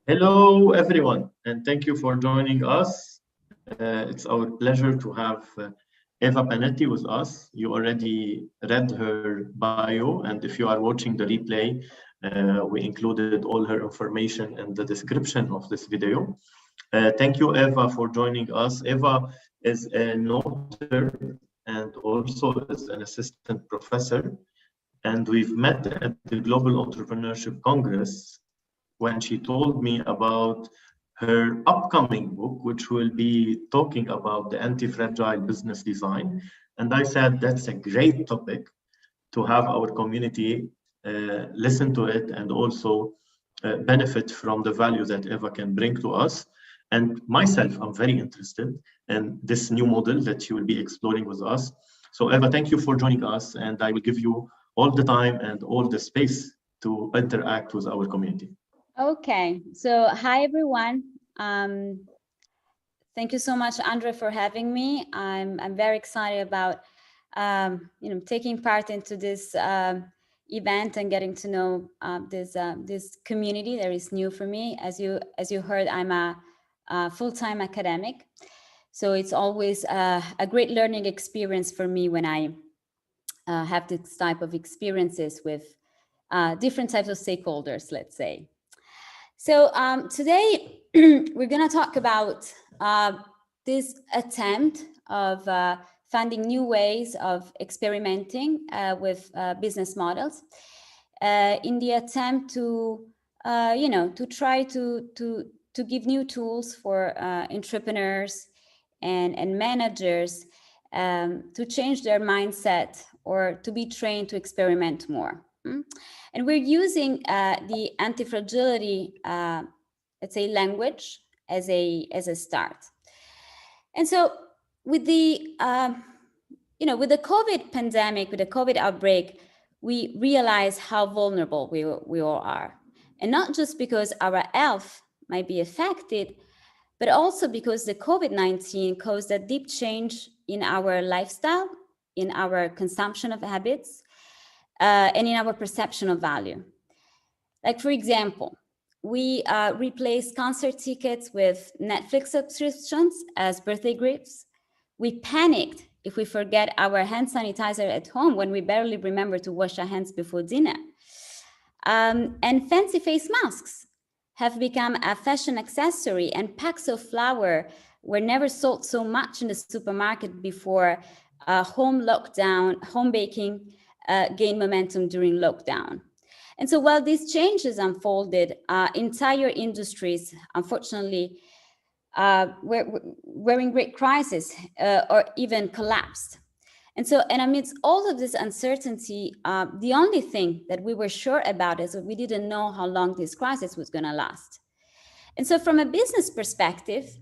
Hello, everyone, and thank you for joining us. It's our pleasure to have Eva Panetti with us. You already read her bio, and if you are watching the replay, we included all her information in the description of this video. Thank you, Eva, for joining us. Eva is a noter and also is an assistant professor, and we've met at the Global Entrepreneurship Congress when she told me about her upcoming book, which will be talking about the anti-fragile business design. And I said, that's a great topic to have our community listen to it and also benefit from the value that Eva can bring to us. And myself, I'm very interested in this new model that she will be exploring with us. So Eva, thank you for joining us, and I will give you all the time and all the space to interact with our community. Okay, so hi everyone. Thank you so much, Andre, for having me. I'm very excited about taking part into this event and getting to know this community that is new for me. As you heard, I'm a full-time academic, so it's always a great learning experience for me when I have this type of experiences with different types of stakeholders, let's say. So today we're going to talk about this attempt of finding new ways of experimenting with business models in the attempt to, to try to give new tools for entrepreneurs and managers to change their mindset or to be trained to experiment more. And we're using the anti-fragility, let's say, language as a start. And so with the with the COVID pandemic, with the COVID outbreak, we realize how vulnerable we all are, and not just because our health might be affected, but also because the COVID-19 caused a deep change in our lifestyle, in our consumption of habits, and in our perception of value. Like, for example, we replaced concert tickets with Netflix subscriptions as birthday gifts. We panicked if we forget our hand sanitizer at home when we barely remember to wash our hands before dinner. And fancy face masks have become a fashion accessory, and packs of flour were never sold so much in the supermarket before home baking gained momentum during lockdown. And so while these changes unfolded, entire industries, unfortunately, were in great crisis or even collapsed. And amidst all of this uncertainty, the only thing that we were sure about is that we didn't know how long this crisis was going to last. And so from a business perspective,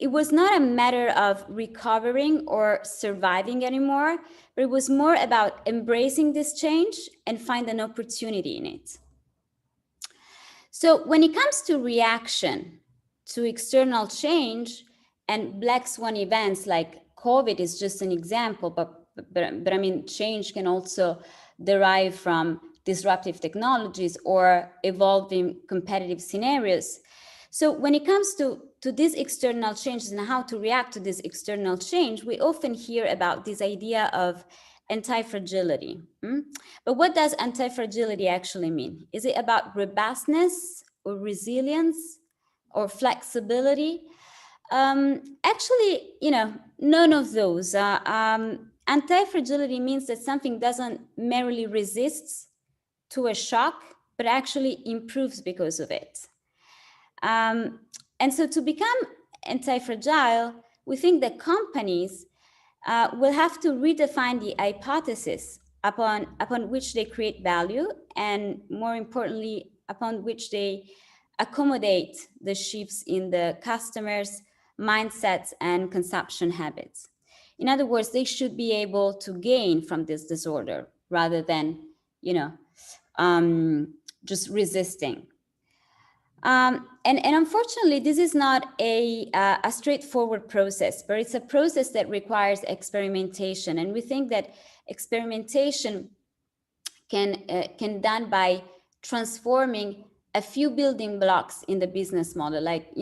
it was not a matter of recovering or surviving anymore, but it was more about embracing this change and find an opportunity in it. So when it comes to reaction to external change, and black swan events like COVID is just an example, but I mean, change can also derive from disruptive technologies or evolving competitive scenarios. So when it comes to these external changes and how to react to this external change, we often hear about this idea of anti-fragility. But what does anti-fragility actually mean? Is it about robustness or resilience or flexibility? Actually, none of those. Anti-fragility means that something doesn't merely resist to a shock, but actually improves because of it. And so to become anti-fragile, we think that companies will have to redefine the hypothesis upon which they create value, and more importantly, upon which they accommodate the shifts in the customers' mindsets and consumption habits. In other words, they should be able to gain from this disorder rather than, just resisting. And unfortunately, this is not a straightforward process, but it's a process that requires experimentation. And we think that experimentation can done by transforming a few building blocks in the business model, like,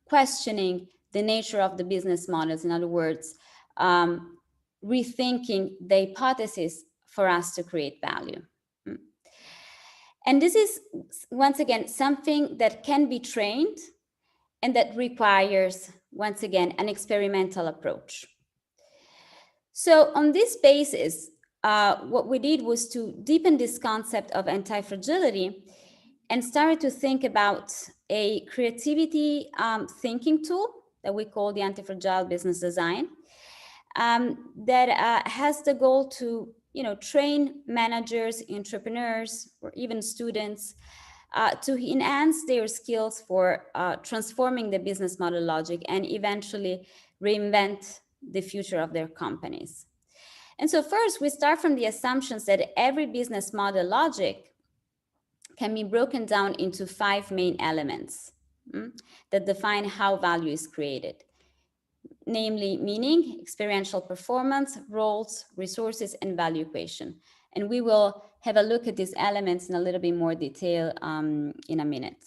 questioning the nature of the business models. In other words, rethinking the hypothesis for us to create value. And this is, once again, something that can be trained and that requires, once again, an experimental approach. So on this basis, what we did was to deepen this concept of anti-fragility and started to think about a creativity thinking tool that we call the Antifragile business design, that has the goal to train managers, entrepreneurs, or even students to enhance their skills for transforming the business model logic and eventually reinvent the future of their companies. And so first, we start from the assumptions that every business model logic can be broken down into 5 main elements that define how value is created. Namely, meaning, experiential performance, roles, resources, and value equation. And we will have a look at these elements in a little bit more detail in a minute.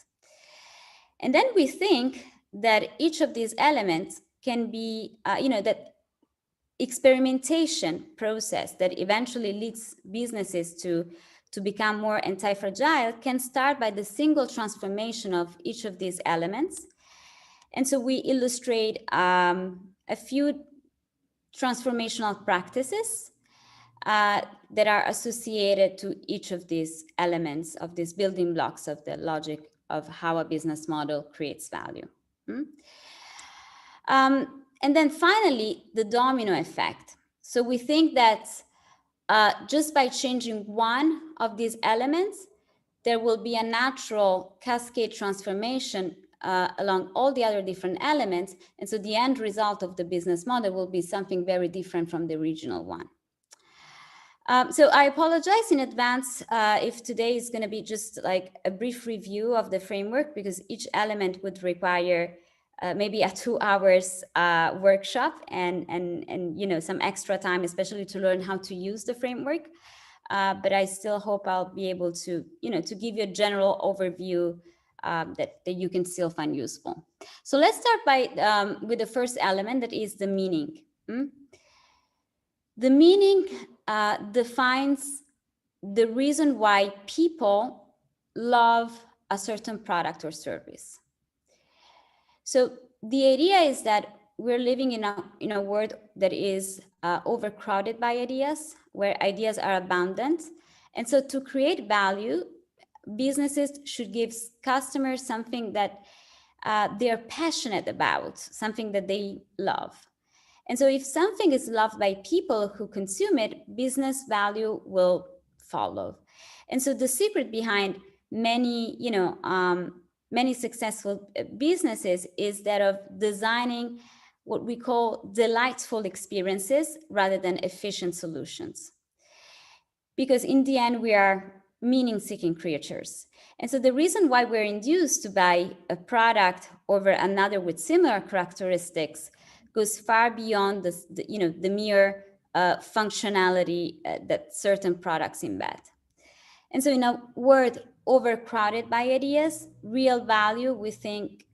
And then we think that each of these elements can be, that experimentation process that eventually leads businesses to become more anti-fragile can start by the single transformation of each of these elements. And so we illustrate a few transformational practices that are associated to each of these elements, of these building blocks of the logic of how a business model creates value. And then finally, the domino effect. So we think that just by changing one of these elements, there will be a natural cascade transformation along all the other different elements. And so the end result of the business model will be something very different from the original one. So I apologize in advance if today is going to be just like a brief review of the framework, because each element would require maybe a 2 hours workshop and some extra time, especially to learn how to use the framework. But I still hope I'll be able to, to give you a general overview that you can still find useful. So let's start by with the first element, that is the meaning. The meaning defines the reason why people love a certain product or service. So the idea is that we're living in a world that is overcrowded by ideas, where ideas are abundant. And so to create value, businesses should give customers something that they're passionate about, something that they love. And so if something is loved by people who consume it, business value will follow. And so the secret behind many, many successful businesses is that of designing what we call delightful experiences rather than efficient solutions. Because in the end, we are meaning-seeking creatures. And so the reason why we're induced to buy a product over another with similar characteristics goes far beyond the mere functionality that certain products embed. And so in a world overcrowded by ideas, real value, we think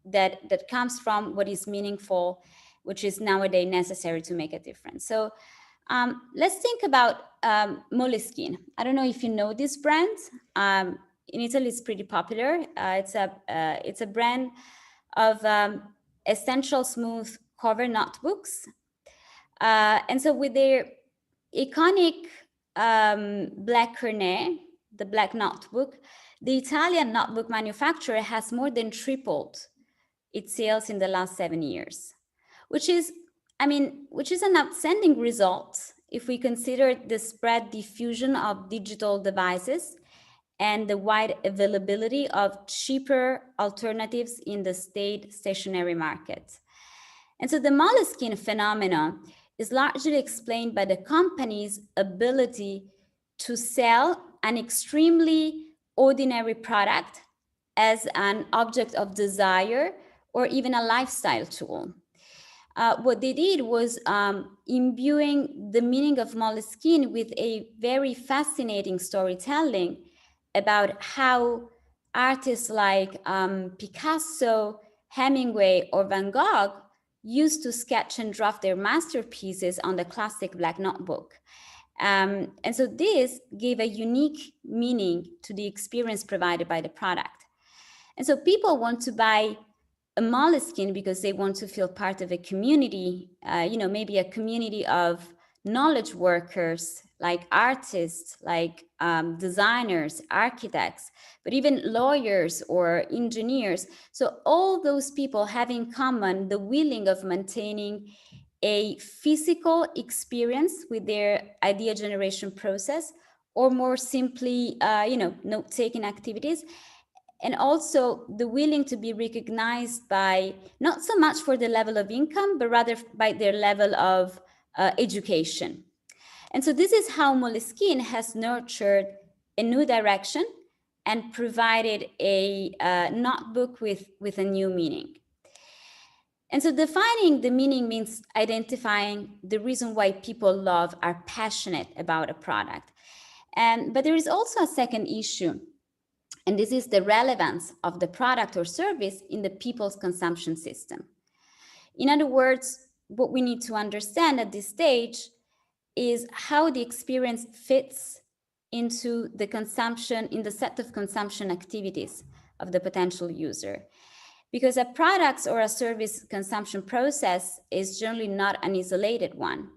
that comes from what is meaningful, which is nowadays necessary to make a difference. So let's think about Moleskine. I don't know if you know this brand. In Italy, it's pretty popular. It's a brand of essential smooth cover notebooks. And so with their iconic black Carnet, the black notebook, the Italian notebook manufacturer has more than tripled its sales in the last 7 years, which is an outstanding result if we consider the spread diffusion of digital devices and the wide availability of cheaper alternatives in the stationary market. And so the Moleskine phenomenon is largely explained by the company's ability to sell an extremely ordinary product as an object of desire or even a lifestyle tool. What they did was imbuing the meaning of Moleskine with a very fascinating storytelling about how artists like Picasso, Hemingway, or Van Gogh used to sketch and draft their masterpieces on the classic black notebook. And so this gave a unique meaning to the experience provided by the product. And so people want to buy a Moleskine because they want to feel part of a community, maybe a community of knowledge workers, like artists, like designers, architects, but even lawyers or engineers. So all those people have in common the willing of maintaining a physical experience with their idea generation process, or more simply, note-taking activities, and also the willing to be recognized by not so much for the level of income, but rather by their level of education. And so this is how Moleskine has nurtured a new direction and provided a notebook with a new meaning. And so defining the meaning means identifying the reason why people love, are passionate about a product. But there is also a second issue, and this is the relevance of the product or service in the people's consumption system. In other words, what we need to understand at this stage is how the experience fits into the consumption, in the set of consumption activities of the potential user. Because a product or a service consumption process is generally not an isolated one.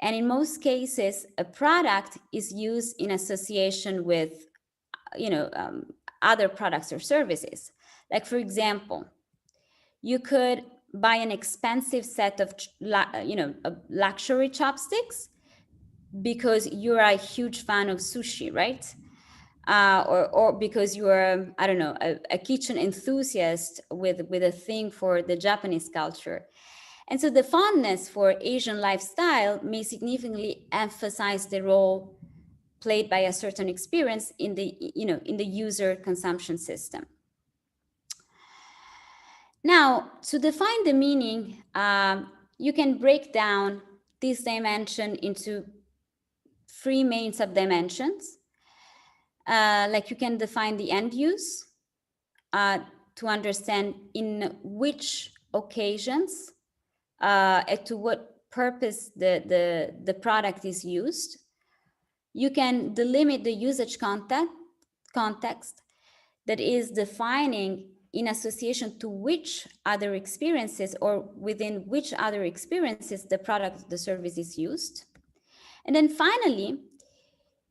And in most cases, a product is used in association with other products or services. Like, for example, you could buy an expensive set of luxury chopsticks because you're a huge fan of sushi, right? Or because you're, I don't know, a kitchen enthusiast with a thing for the Japanese culture. And so the fondness for Asian lifestyle may significantly emphasize the role played by a certain experience in the user consumption system. Now, to define the meaning, you can break down this dimension into three main subdimensions. Like, you can define the end use to understand in which occasions and to what purpose the product is used. You can delimit the usage context, that is defining in association to which other experiences or within which other experiences the product, the service is used. And then finally,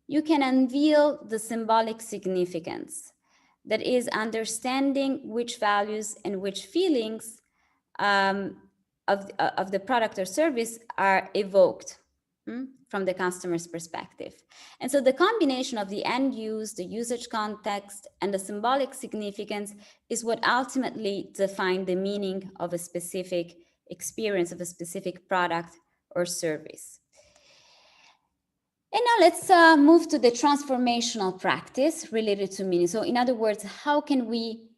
you can unveil the symbolic significance, that is understanding which values and which feelings of the product or service are evoked from the customer's perspective. And so the combination of the end use, the usage context, and the symbolic significance is what ultimately define the meaning of a specific experience, of a specific product or service. And now let's move to the transformational practice related to meaning. So in other words, how can we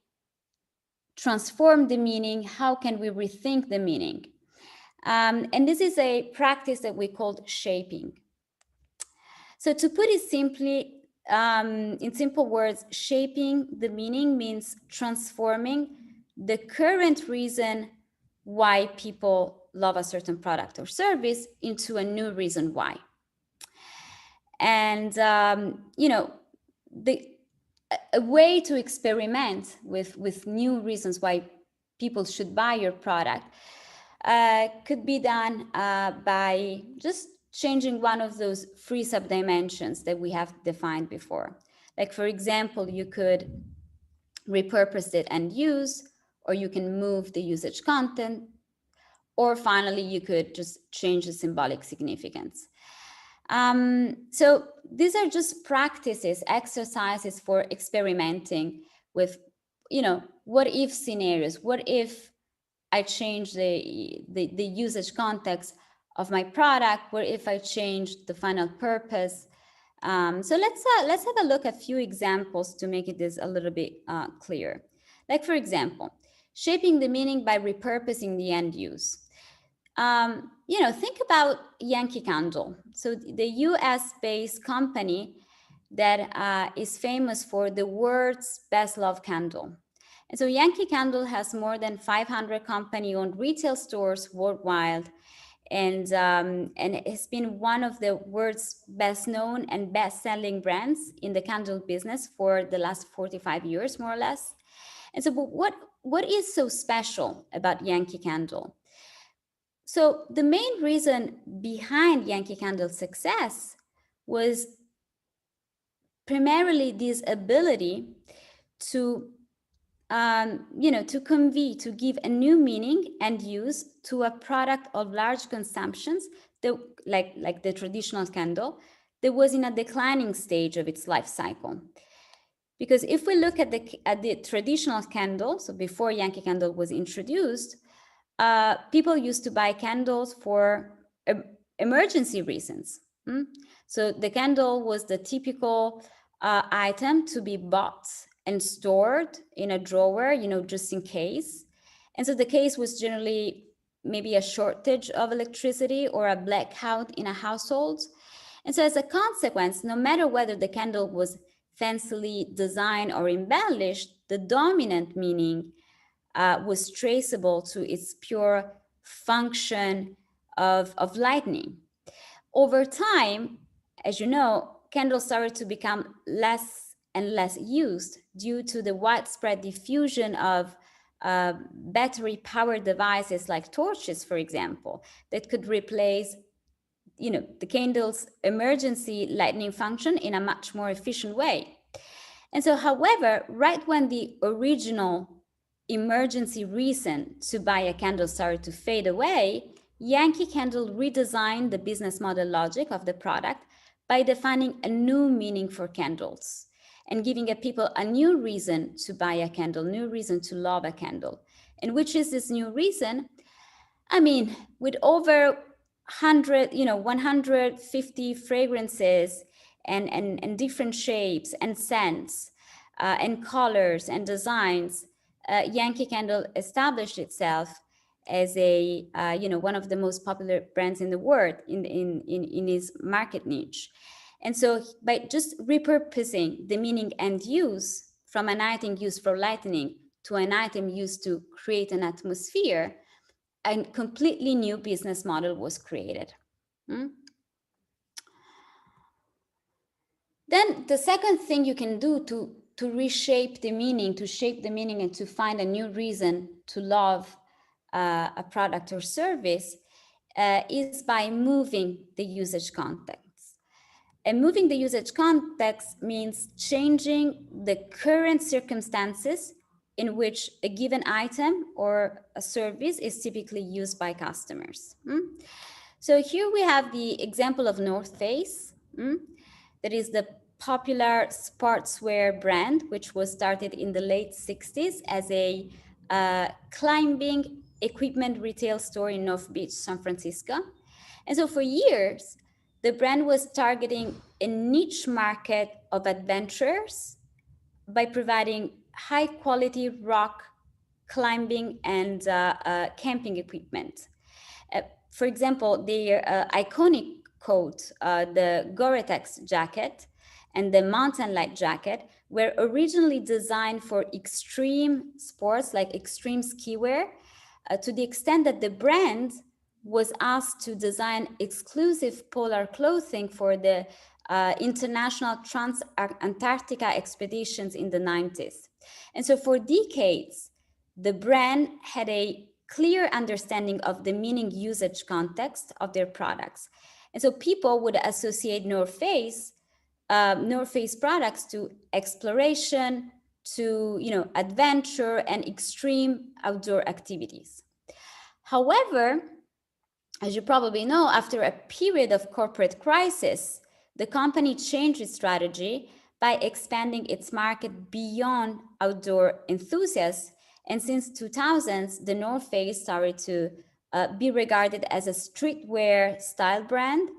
transform the meaning? How can we rethink the meaning? And this is a practice that we call shaping. So to put it simply, in simple words, shaping the meaning means transforming the current reason why people love a certain product or service into a new reason why. And, a way to experiment with new reasons why people should buy your product could be done by just changing one of those three subdimensions that we have defined before. Like, for example, you could repurpose it and use, or you can move the usage content, or finally, you could just change the symbolic significance. So these are just practices, exercises for experimenting with, what if scenarios. What if I change the usage context of my product? What if I change the final purpose? So let's have a look at a few examples to make this a little bit clear. Like, for example, shaping the meaning by repurposing the end use. Think about Yankee Candle. So the US-based company that is famous for the world's best loved candle. And so Yankee Candle has more than 500 company-owned retail stores worldwide, and it has been one of the world's best known and best selling brands in the candle business for the last 45 years, more or less. And so what is so special about Yankee Candle? So the main reason behind Yankee Candle's success was primarily this ability to to convey, to give a new meaning and use to a product of large consumptions, that, like the traditional candle, that was in a declining stage of its life cycle. Because if we look at the traditional candle, so before Yankee Candle was introduced, people used to buy candles for emergency reasons. So the candle was the typical item to be bought and stored in a drawer, just in case. And so the case was generally maybe a shortage of electricity or a blackout in a household. And so as a consequence, no matter whether the candle was fancily designed or embellished, the dominant meaning was traceable to its pure function of lighting. Over time, as you know, candles started to become less and less used due to the widespread diffusion of battery-powered devices like torches, for example, that could replace the candle's emergency lighting function in a much more efficient way. And so, however, right when the original emergency reason to buy a candle started to fade away, Yankee Candle redesigned the business model logic of the product by defining a new meaning for candles and giving people a new reason to buy a candle, new reason to love a candle. And which is this new reason? I mean, with over 150 fragrances and different shapes and scents and colors and designs, Yankee Candle established itself as a one of the most popular brands in the world in its market niche. And so by just repurposing the meaning and use from an item used for lighting to an item used to create an atmosphere, a completely new business model was created. Then the second thing you can do to reshape the meaning, to shape the meaning and to find a new reason to love a product or service is by moving the usage context. And moving the usage context means changing the current circumstances in which a given item or a service is typically used by customers. So here we have the example of North Face. That is the popular sportswear brand, which was started in the late 60s as a climbing equipment retail store in North Beach, San Francisco. And so for years, the brand was targeting a niche market of adventurers by providing high quality rock climbing and camping equipment. For example, their iconic coat, the Gore-Tex jacket and the Mountain Light jacket, were originally designed for extreme sports like extreme ski wear, to the extent that the brand was asked to design exclusive polar clothing for the international trans-Antarctica expeditions in the 90s. And so for decades, the brand had a clear understanding of the meaning usage context of their products. And so people would associate North Face products to exploration, to adventure and extreme outdoor activities. However, as you probably know, after a period of corporate crisis, the company changed its strategy by expanding its market beyond outdoor enthusiasts. And since 2000s, the North Face started to be regarded as a streetwear style brand,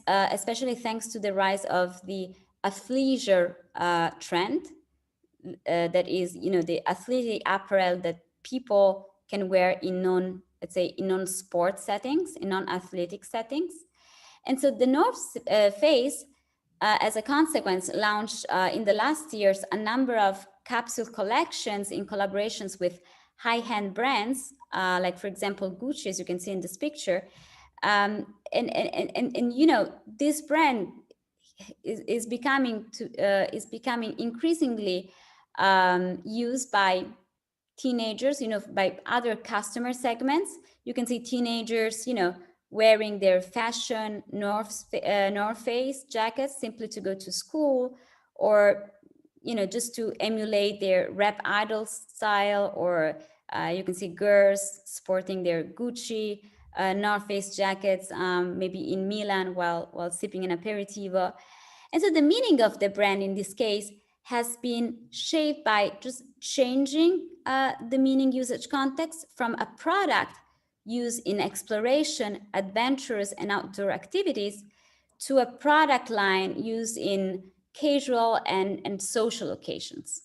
especially thanks to the rise of the athleisure trend. That is, the athletic apparel that people can wear in non-sport settings, in non-athletic settings. And so the North Face as a consequence, launched in the last years a number of capsule collections in collaborations with high-end brands, like, for example, Gucci, as you can see in this picture. And you know, this brand is becoming increasingly used by teenagers, you know, by other customer segments. You can see teenagers, you know, wearing their fashion North Face jackets simply to go to school, or, you know, just to emulate their rap idol style, or you can see girls sporting their Gucci North Face jackets, maybe in Milan while sipping an aperitivo. And so the meaning of the brand in this case has been shaped by just changing the meaning usage context from a product used in exploration, adventures, and outdoor activities to a product line used in casual and social occasions.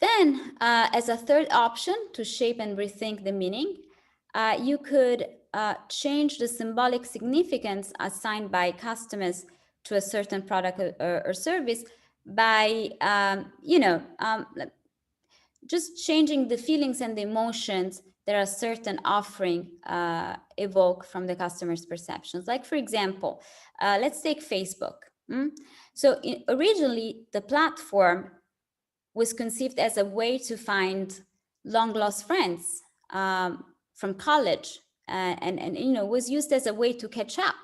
Then, as a third option to shape and rethink the meaning, you could change the symbolic significance assigned by customers to a certain product or service by, just changing the feelings and the emotions that a certain offering evoke from the customer's perceptions. Like, for example, let's take Facebook. So originally, the platform was conceived as a way to find long lost friends from college, and you know, was used as a way to catch up.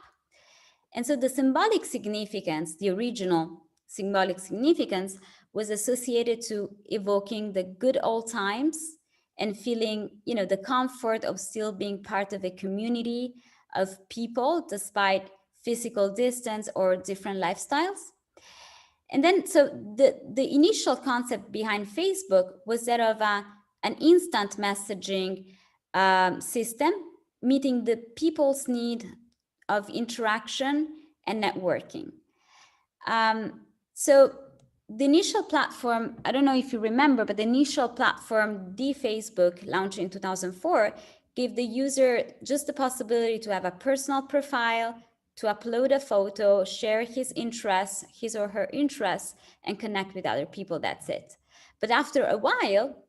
And so the symbolic significance, the original symbolic significance, was associated to evoking the good old times and feeling, you know, the comfort of still being part of a community of people despite physical distance or different lifestyles. And then, so the initial concept behind Facebook was that of an instant messaging system, meeting the people's need of interaction and networking. So the initial platform, I don't know if you remember, but the initial platform, the Facebook, launched in 2004, gave the user just the possibility to have a personal profile, to upload a photo, share his interests, his or her interests, and connect with other people. That's it. But after a while,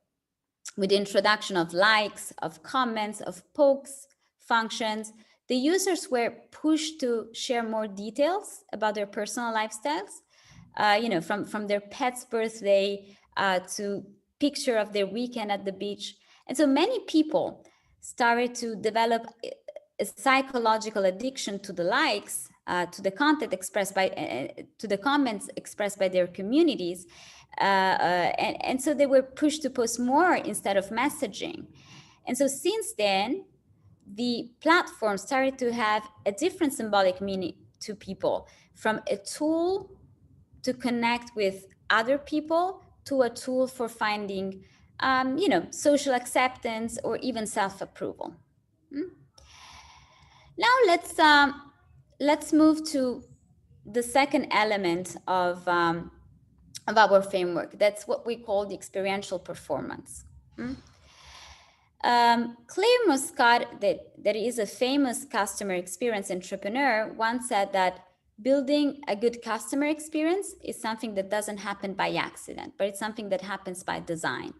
with the introduction of likes, of comments, of pokes functions, the users were pushed to share more details about their personal lifestyles, from their pet's birthday to picture of their weekend at the beach. And so many people started to develop a psychological addiction to the likes, to the content expressed by, to the comments expressed by their communities. And so they were pushed to post more instead of messaging. And so since then, the platform started to have a different symbolic meaning to people, from a tool to connect with other people to a tool for finding, social acceptance or even self-approval. Now let's move to the second element of our framework. That's what we call the experiential performance. Claire Muscat, that is a famous customer experience entrepreneur, once said that building a good customer experience is something that doesn't happen by accident, but it's something that happens by design.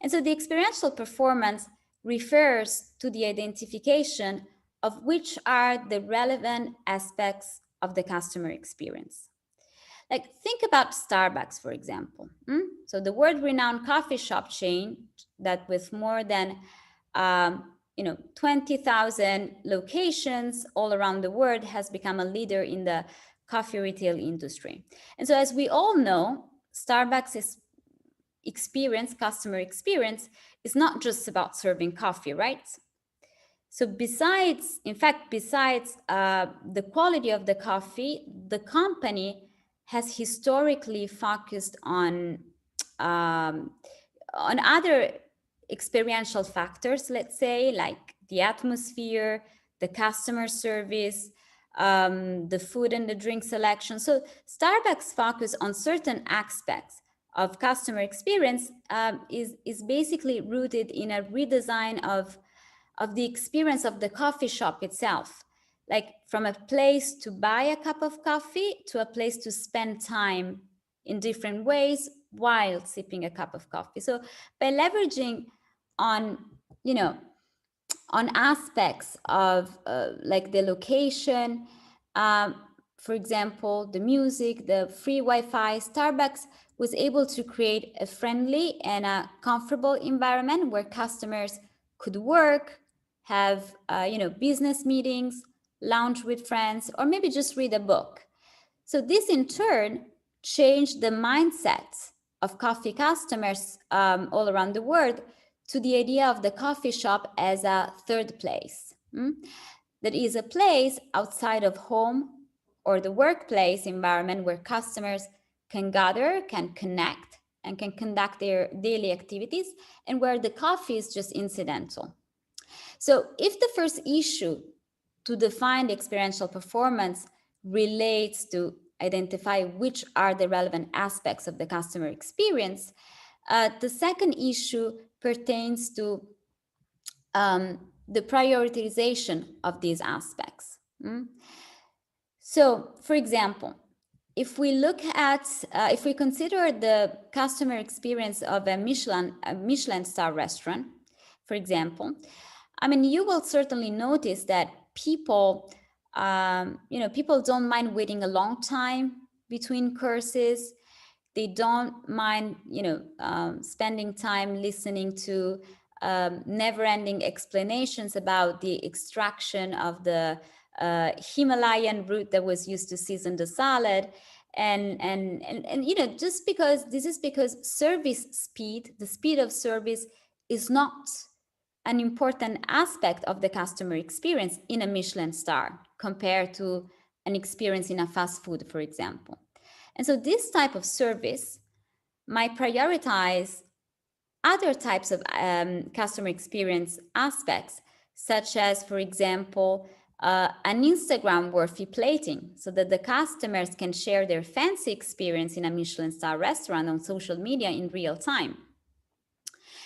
And so the experiential performance refers to the identification of which are the relevant aspects of the customer experience. Like, think about Starbucks, for example. So the world-renowned coffee shop chain that with more than 20,000 locations all around the world has become a leader in the coffee retail industry. And so, as we all know, Starbucks' customer experience, is not just about serving coffee, right? So besides the quality of the coffee, the company has historically focused on other experiential factors, let's say, like the atmosphere, the customer service, the food and the drink selection. So Starbucks' focus on certain aspects of customer experience is basically rooted in a redesign of the experience of the coffee shop itself, like from a place to buy a cup of coffee to a place to spend time in different ways while sipping a cup of coffee. So by leveraging on, you know, on aspects of like the location, um, for example, the music, the free Wi-Fi, Starbucks was able to create a friendly and a comfortable environment where customers could work, have you know, business meetings, lounge with friends, or maybe just read a book. So this in turn changed the mindset of coffee customers all around the world to the idea of the coffee shop as a third place. That is a place outside of home or the workplace environment where customers can gather, can connect, and can conduct their daily activities, and where the coffee is just incidental. So if the first issue to define the experiential performance relates to identify which are the relevant aspects of the customer experience, the second issue pertains to the prioritization of these aspects. So, for example, if we look at, if we consider the customer experience of a Michelin star restaurant, for example, I mean, you will certainly notice that people, you know, people don't mind waiting a long time between courses. They don't mind, you know, spending time listening to never-ending explanations about the extraction of the Himalayan root that was used to season the salad. And you know, just because this is because service speed, the speed of service is not an important aspect of the customer experience in a Michelin star compared to an experience in a fast food, for example. And so this type of service might prioritize other types of customer experience aspects, such as, for example, an Instagram-worthy plating, so that the customers can share their fancy experience in a Michelin star restaurant on social media in real time.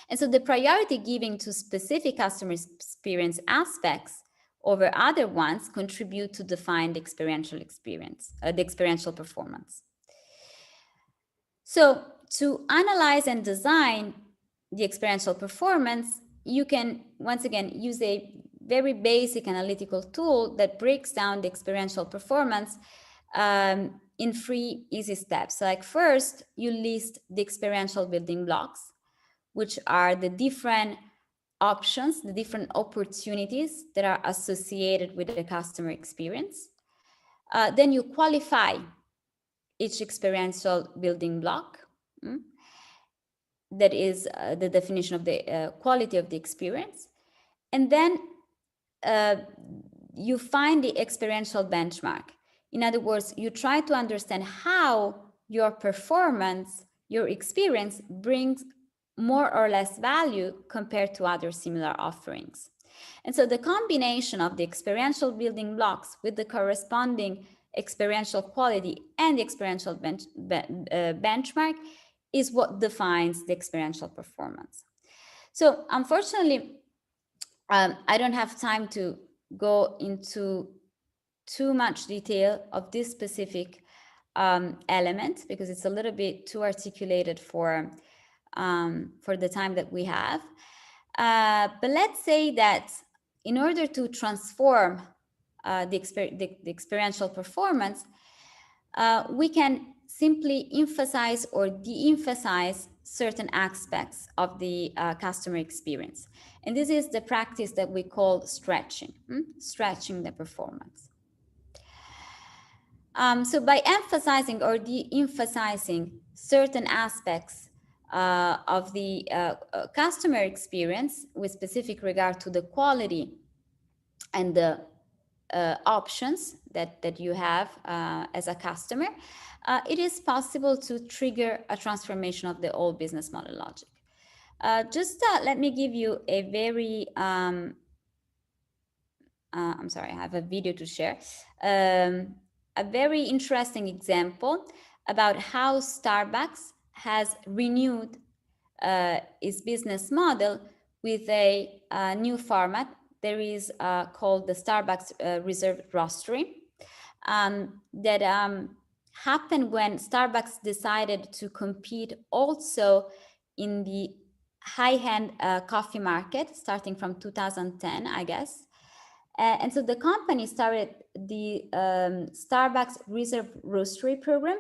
And so the priority given to specific customer experience aspects over other ones contribute to define the experiential experience, the experiential performance. So to analyze and design the experiential performance, you can, once again, use a very basic analytical tool that breaks down the experiential performance in 3 easy steps. So like first, you list the experiential building blocks, which are the different options, the different opportunities that are associated with the customer experience. Then you qualify each experiential building block. That is the definition of the quality of the experience. And then you find the experiential benchmark. In other words, you try to understand how your performance, your experience brings more or less value compared to other similar offerings. And so the combination of the experiential building blocks with the corresponding experiential quality and the experiential benchmark is what defines the experiential performance. So unfortunately, I don't have time to go into too much detail of this specific element because it's a little bit too articulated for the time that we have. But let's say that in order to transform the experiential performance, we can simply emphasize or de-emphasize certain aspects of the customer experience. And this is the practice that we call stretching, stretching the performance. So by emphasizing or de-emphasizing certain aspects of the customer experience with specific regard to the quality and the options that you have as a customer, it is possible to trigger a transformation of the whole business model logic. Just let me give you a very, I'm sorry, I have a video to share. A very interesting example about how Starbucks has renewed its business model with a new format there is called the Starbucks Reserve Roastery that happened when Starbucks decided to compete also in the high-end coffee market starting from 2010, I guess. And so the company started the Starbucks Reserve Roastery program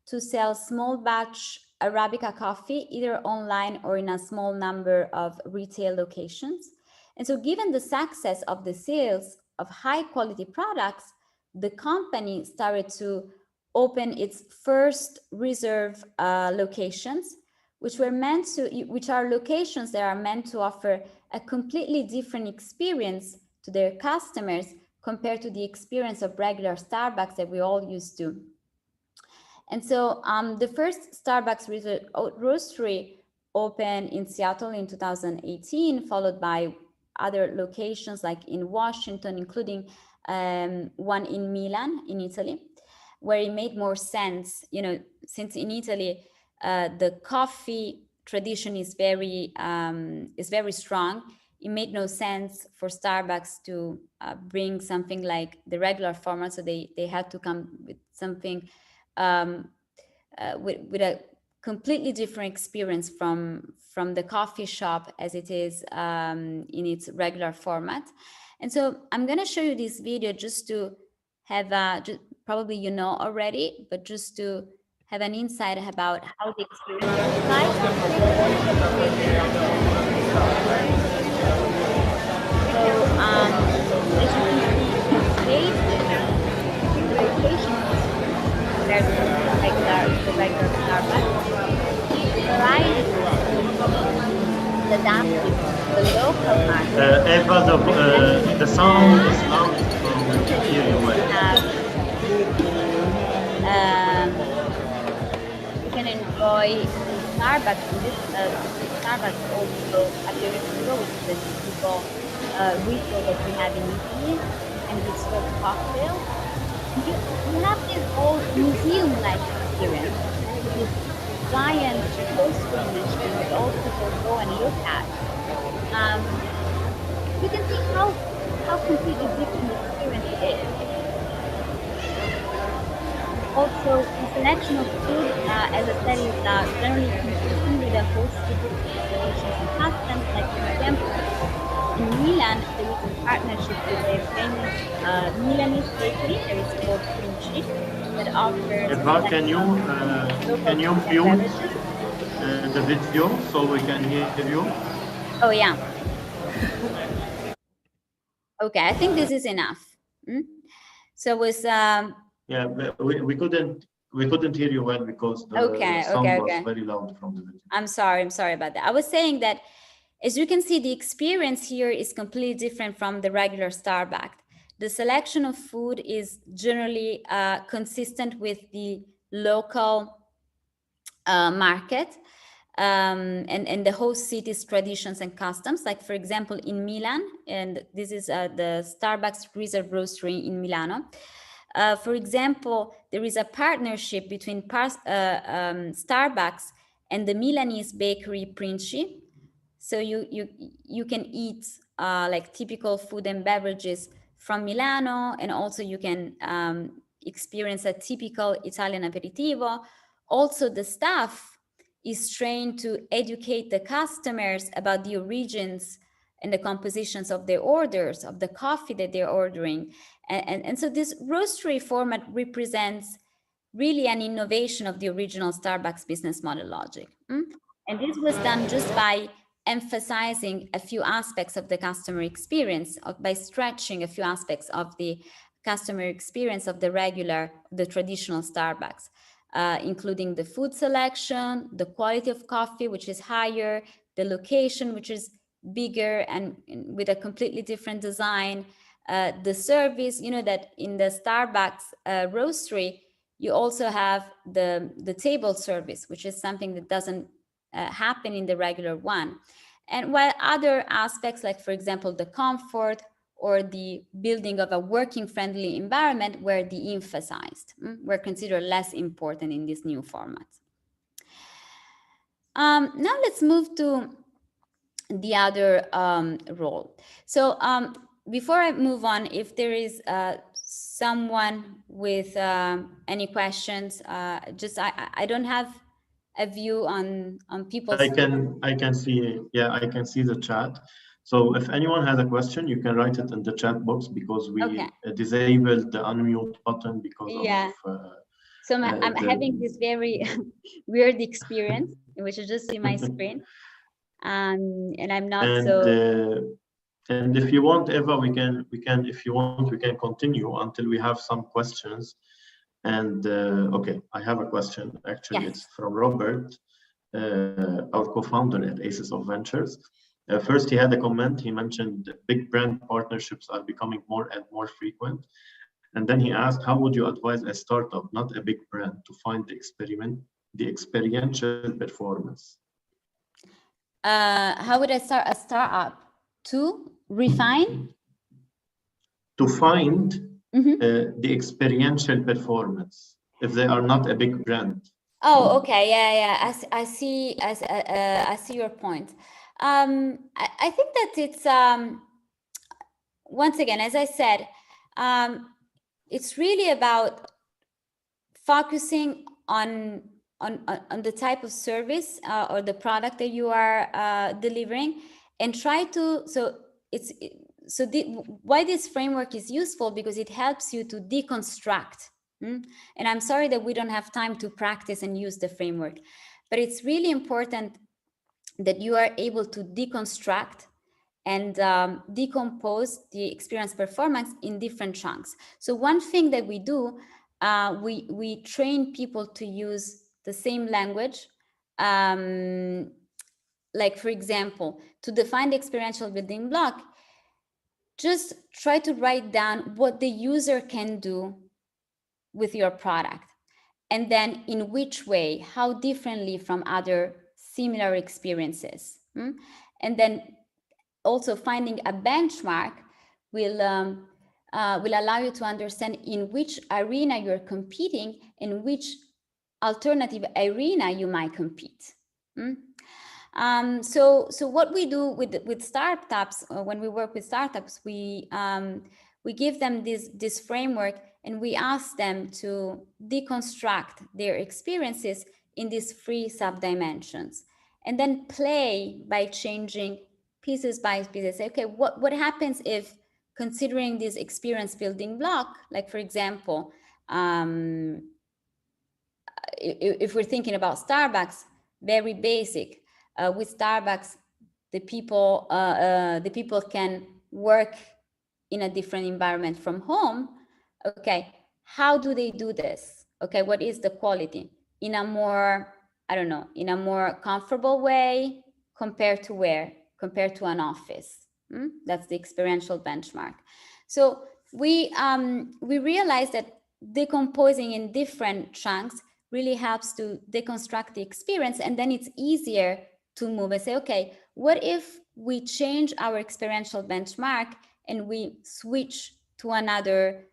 to sell small batch Arabica coffee, either online or in a small number of retail locations. And so given the success of the sales of high quality products, the company started to open its first reserve locations, which are locations that are meant to offer a completely different experience to their customers compared to the experience of regular Starbucks that we all used to. And so the first Starbucks roastery opened in Seattle in 2018, followed by other locations like in Washington, including one in Milan, in Italy, where it made more sense, since in Italy, the coffee tradition is very strong. It made no sense for Starbucks to bring something like the regular format, so they had to come with something with a completely different experience from the coffee shop as it is in its regular format. And so I'm going to show you this video just to have probably you know already, but just to have an insight about how the experience is like. So as you can see, the space, the location compared to the regular Starbucks, the adaptive, the local market. Eva, the sound is loud from here you you can enjoy Starbucks, and this Starbucks also appears to which is the typical ritual that we have in Italy, and we serve cocktails. And you have this whole museum-like experience, this giant roastery machine that all people go and look at. You can see how completely different the experience is. Also, the selection of food, as I said, is generally consistent with the host city's traditions and customs. Like, for example, in Milan, there is a partnership with a famous Milanese bakery that is called Princi, that offers. Eva, can you mute the video so we can hear you? Oh yeah. Okay, I think this is enough. So it was. Yeah, we couldn't hear you well because the sound was very loud from the video. I'm sorry about that. I was saying that, as you can see, the experience here is completely different from the regular Starbucks. The selection of food is generally consistent with the local market and the host city's traditions and customs. Like, for example, in Milan, and this is the Starbucks Reserve Roastery in Milano. For example, there is a partnership between Starbucks and the Milanese bakery Princi. So you can eat like typical food and beverages from Milano, and also you can experience a typical Italian aperitivo. Also, the staff is trained to educate the customers about the origins and the compositions of their orders, of the coffee that they're ordering. And so this roastery format represents really an innovation of the original Starbucks business model logic. And this was done just by emphasizing a few aspects of the customer experience, by stretching a few aspects of the customer experience of the traditional Starbucks, including the food selection, the quality of coffee, which is higher, the location, which is bigger and with a completely different design, the service, that in the Starbucks roastery, you also have the table service, which is something that doesn't happen in the regular one. And while other aspects, like, for example, the comfort or the building of a working friendly environment, were de-emphasized, were considered less important in this new format. Now let's move to the other role. So before I move on, if there is someone with any questions, I don't have a view on people's. I can see, yeah, I can see the chat. So if anyone has a question, you can write it in the chat box, because we Okay. disabled the unmute button because Yeah. of So I'm having this very weird experience, which is just in my screen, and I'm not and if you want, Eva, we can if you want, we can continue until we have some questions. And okay, I have a question. Actually, Yes. it's from Robert, our co-founder at Aces of Ventures. First, he had a comment. He mentioned big brand partnerships are becoming more and more frequent. And then he asked, how would you advise a startup, not a big brand, to find the experiential performance? How would I start a startup? To refine? To find the experiential performance, if they are not a big brand. Oh, okay, yeah. I see. I see your point. I think that it's once again, as I said, it's really about focusing on the type of service or the product that you are delivering, and try to. Why this framework is useful, because it helps you to deconstruct. And I'm sorry that we don't have time to practice and use the framework, but it's really important that you are able to deconstruct and decompose the experience performance in different chunks. So one thing that we do, we train people to use the same language. Like, for example, to define the experiential building block, just try to write down what the user can do with your product, and then in which way, how differently from other similar experiences. And then also finding a benchmark will allow you to understand in which arena you're competing, in which alternative arena you might compete. So what we do with startups, when we work with startups, we give them this framework, and we ask them to deconstruct their experiences in these 3 sub-dimensions, and then play by changing pieces by pieces. Say, okay, what happens if, considering this experience building block, like for example, if we're thinking about Starbucks, very basic. With Starbucks, the people can work in a different environment from home. Okay, how do they do this? Okay, what is the quality? In a more, I don't know, in a more comfortable way, compared to where? Compared to an office. That's the experiential benchmark. So we realize that decomposing in different chunks really helps to deconstruct the experience, and then it's easier to move and say, okay, what if we change our experiential benchmark and we switch to another,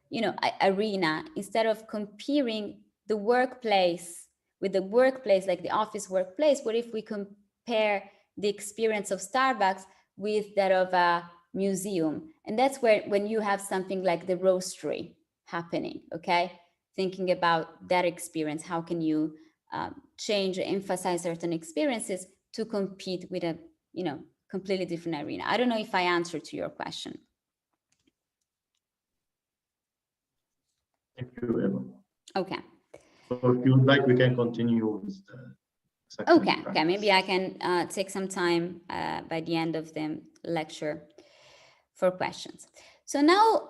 arena, instead of comparing the workplace with the workplace, like the office workplace? What if we compare the experience of Starbucks with that of a museum? And that's where, when you have something like the roastery happening, okay, thinking about that experience, how can you change or emphasize certain experiences to compete with a completely different arena? I don't know if I answered to your question. Thank you, Eva. Okay. So if you would like, we can continue with the second practice. Okay, maybe I can take some time by the end of the lecture for questions. So now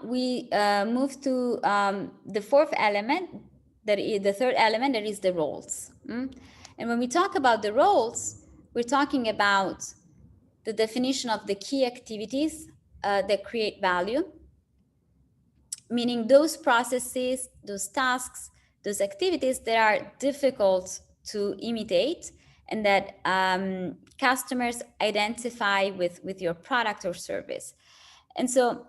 we move to the 4th element, that is the 3rd element, that is the roles. And when we talk about the roles, we're talking about the definition of the key activities that create value, meaning those processes, those tasks, those activities that are difficult to imitate, and that customers identify with your product or service. And so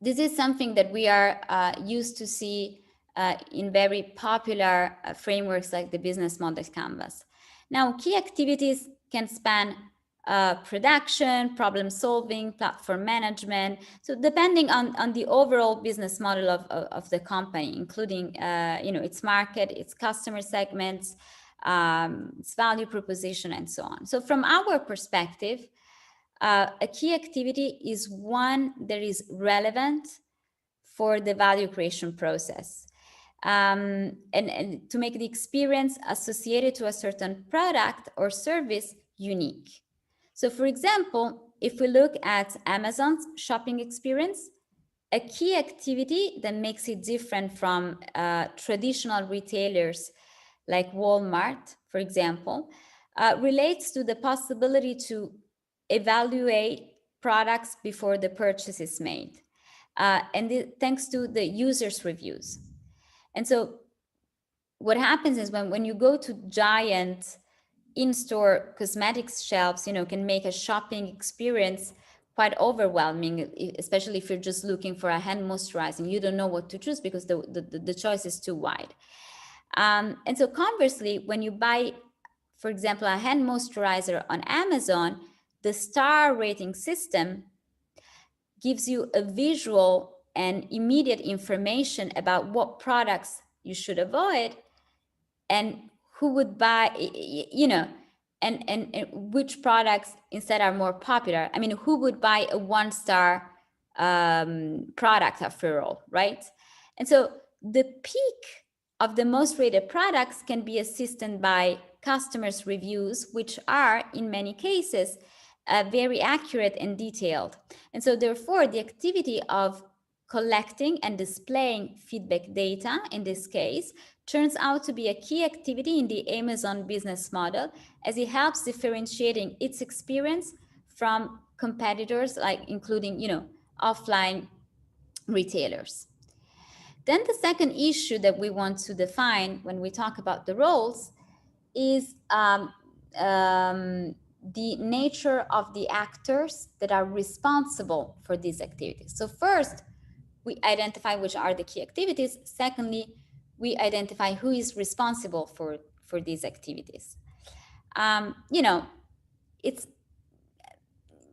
this is something that we are used to see in very popular frameworks like the business model canvas. Now, key activities can span production, problem solving, platform management. So depending on the overall business model of the company, including its market, its customer segments, its value proposition, and so on. So from our perspective, a key activity is one that is relevant for the value creation process. And to make the experience associated to a certain product or service unique. So for example, if we look at Amazon's shopping experience, a key activity that makes it different from traditional retailers like Walmart, for example, relates to the possibility to evaluate products before the purchase is made. Thanks to the users' reviews. And so what happens is when you go to giant in-store cosmetics shelves, can make a shopping experience quite overwhelming, especially if you're just looking for a hand moisturizing. You don't know what to choose because the choice is too wide. And so conversely, when you buy, for example, a hand moisturizer on Amazon, the star rating system gives you a visual and immediate information about what products you should avoid and who would buy, and which products instead are more popular. I mean, who would buy a 1-star product after all, right? And so the peak of the most rated products can be assisted by customers' reviews, which are in many cases very accurate and detailed. And so therefore, the activity of collecting and displaying feedback data, in this case, turns out to be a key activity in the Amazon business model, as it helps differentiating its experience from competitors, like including, offline retailers. Then the second issue that we want to define when we talk about the roles is the nature of the actors that are responsible for these activities. So first, we identify which are the key activities. Secondly, we identify who is responsible for these activities. It's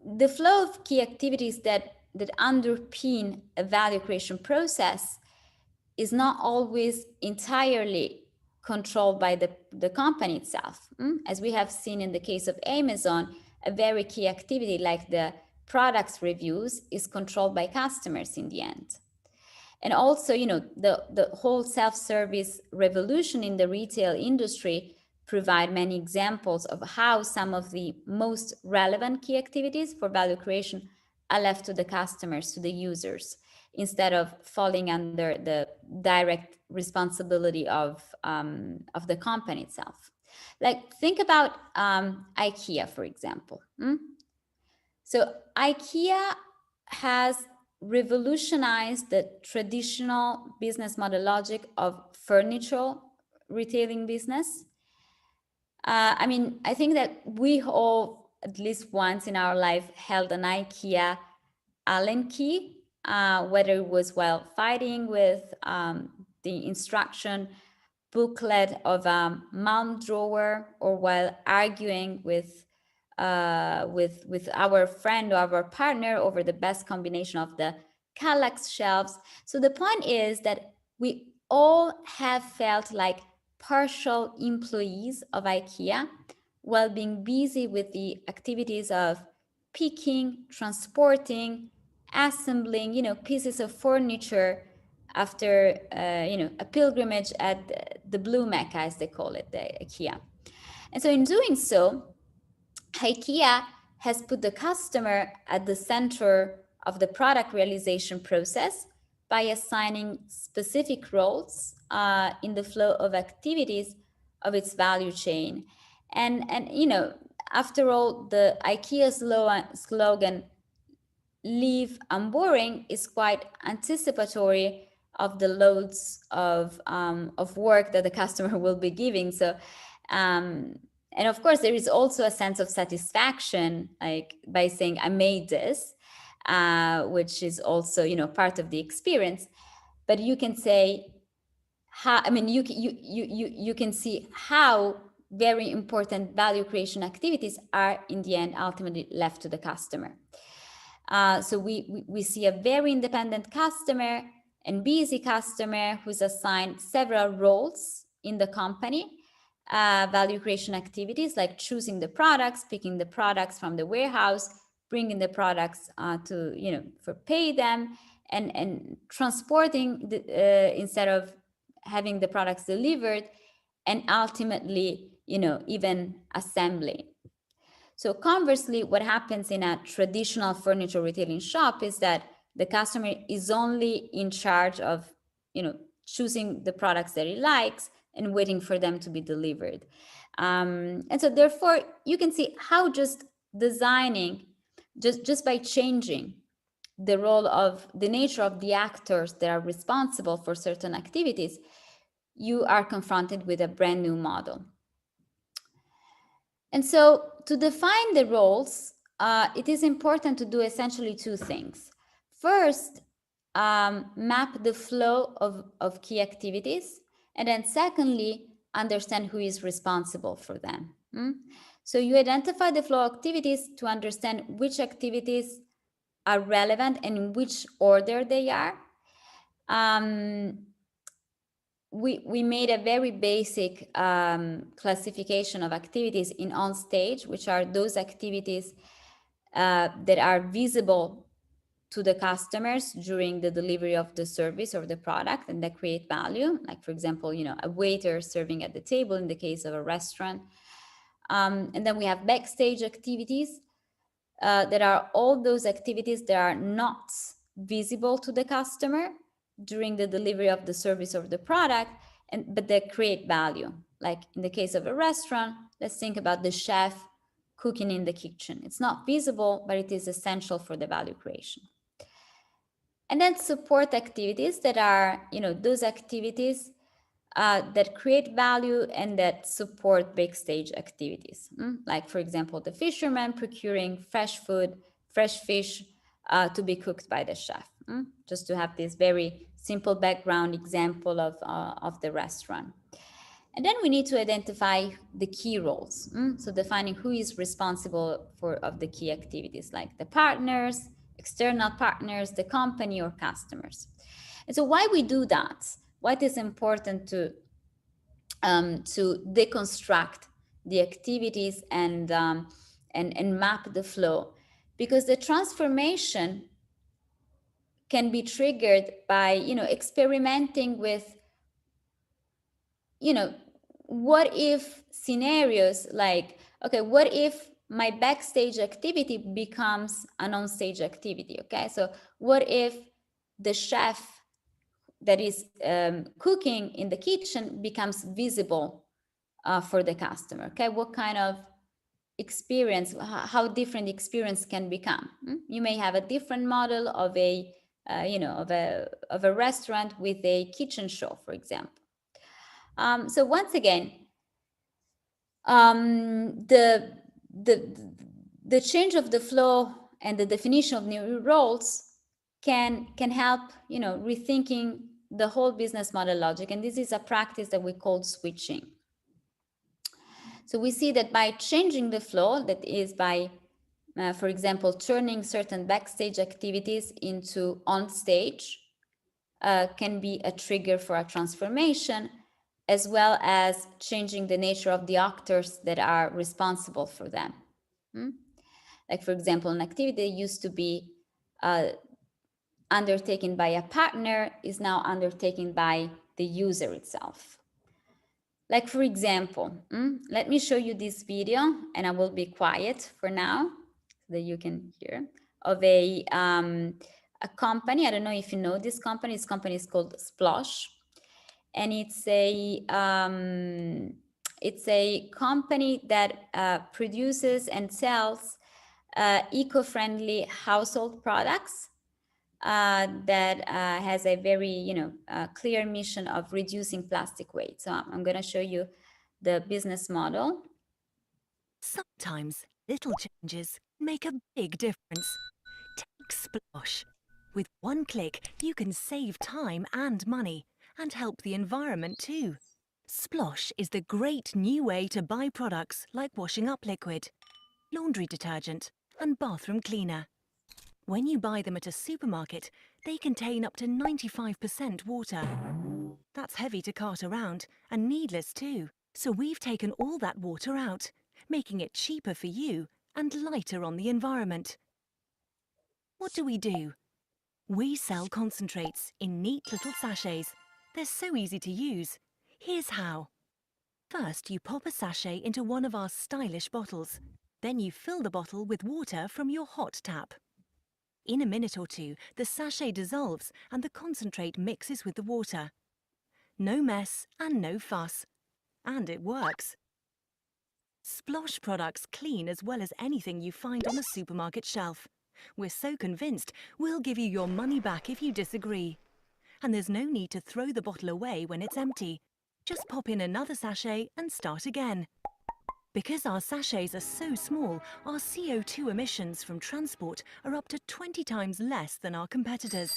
the flow of key activities that underpin a value creation process is not always entirely controlled by the company itself. As we have seen in the case of Amazon, a very key activity like the products reviews is controlled by customers in the end. And also, the whole self-service revolution in the retail industry provide many examples of how some of the most relevant key activities for value creation are left to the customers, to the users, instead of falling under the direct responsibility of the company itself. Like, think about IKEA, for example. So IKEA has revolutionized the traditional business model logic of furniture retailing business. I think that we all, at least once in our life, held an IKEA Allen key, whether it was while fighting with the instruction booklet of a mom drawer, or while arguing with our friend or our partner over the best combination of the Kallax shelves. So the point is that we all have felt like partial employees of IKEA while being busy with the activities of picking, transporting, assembling, pieces of furniture after, a pilgrimage at the Blue Mecca, as they call it, the IKEA. And so in doing so, IKEA has put the customer at the center of the product realization process by assigning specific roles in the flow of activities of its value chain. And after all, the IKEA slogan, "Leave unboring," is quite anticipatory of the loads of work that the customer will be giving. So, and of course, there is also a sense of satisfaction, like by saying, "I made this," which is also, part of the experience. But you can say, you can see how very important value creation activities are in the end ultimately left to the customer. So we see a very independent customer and busy customer who's assigned several roles in the company, value creation activities like choosing the products, picking the products from the warehouse, bringing the products to, for pay them, and transporting instead of having the products delivered, and ultimately, even assembly. So conversely, what happens in a traditional furniture retailing shop is that the customer is only in charge of, choosing the products that he likes and waiting for them to be delivered. And so therefore, you can see how just designing, just by changing the role of the nature of the actors that are responsible for certain activities, you are confronted with a brand new model. And so to define the roles, it is important to do essentially two things. First, map the flow of key activities. And then secondly, understand who is responsible for them. So you identify the flow of activities to understand which activities are relevant and in which order they are. We made a very basic classification of activities in on stage, which are those activities that are visible to the customers during the delivery of the service or the product and that create value. Like, for example, a waiter serving at the table in the case of a restaurant. And then we have backstage activities that are all those activities that are not visible to the customer during the delivery of the service or the product, but they create value. Like in the case of a restaurant, let's think about the chef cooking in the kitchen. It's not visible, but it is essential for the value creation. And then support activities that are, those activities that create value and that support backstage activities. Like, for example, the fisherman procuring fresh food, fresh fish to be cooked by the chef. Just to have this very simple background example of the restaurant. And then we need to identify the key roles. So defining who is responsible of the key activities, like the partners, external partners, the company, or customers. And so why we do that? Why it is important to deconstruct the activities and map the flow, because the transformation can be triggered by experimenting with what if scenarios, like, okay, what if my backstage activity becomes an on-stage activity? Okay, so what if the chef that is cooking in the kitchen becomes visible for the customer? Okay, what kind of experience, how different the experience can become? You may have a different model of a of a restaurant with a kitchen show, for example. So once again, the change of the flow and the definition of new roles can help rethinking the whole business model logic, and this is a practice that we call switching. So we see that by changing the flow, that is by for example, turning certain backstage activities into on stage, can be a trigger for a transformation, as well as changing the nature of the actors that are responsible for them. Like, for example, an activity that used to be undertaken by a partner is now undertaken by the user itself. Like, for example, let me show you this video, and I will be quiet for now so that you can hear, of a company. I don't know if you know this company. This company is called Splosh, and it's a company that produces and sells eco-friendly household products that has a very clear mission of reducing plastic waste. So I'm going to show you the business model. Sometimes little changes make a big difference. Take Splosh. With one click, you can save time and money and help the environment too. Splosh is the great new way to buy products like washing up liquid, laundry detergent, and bathroom cleaner. When you buy them at a supermarket, they contain up to 95% water. That's heavy to cart around and needless too. So we've taken all that water out, making it cheaper for you and lighter on the environment. What do? We sell concentrates in neat little sachets. They're so easy to use. Here's how. First, you pop a sachet into one of our stylish bottles. Then you fill the bottle with water from your hot tap. In a minute or two, the sachet dissolves and the concentrate mixes with the water. No mess and no fuss. And it works. Splosh products clean as well as anything you find on a supermarket shelf. We're so convinced we'll give you your money back if you disagree. And there's no need to throw the bottle away when it's empty. Just pop in another sachet and start again. Because our sachets are so small, our CO2 emissions from transport are up to 20 times less than our competitors.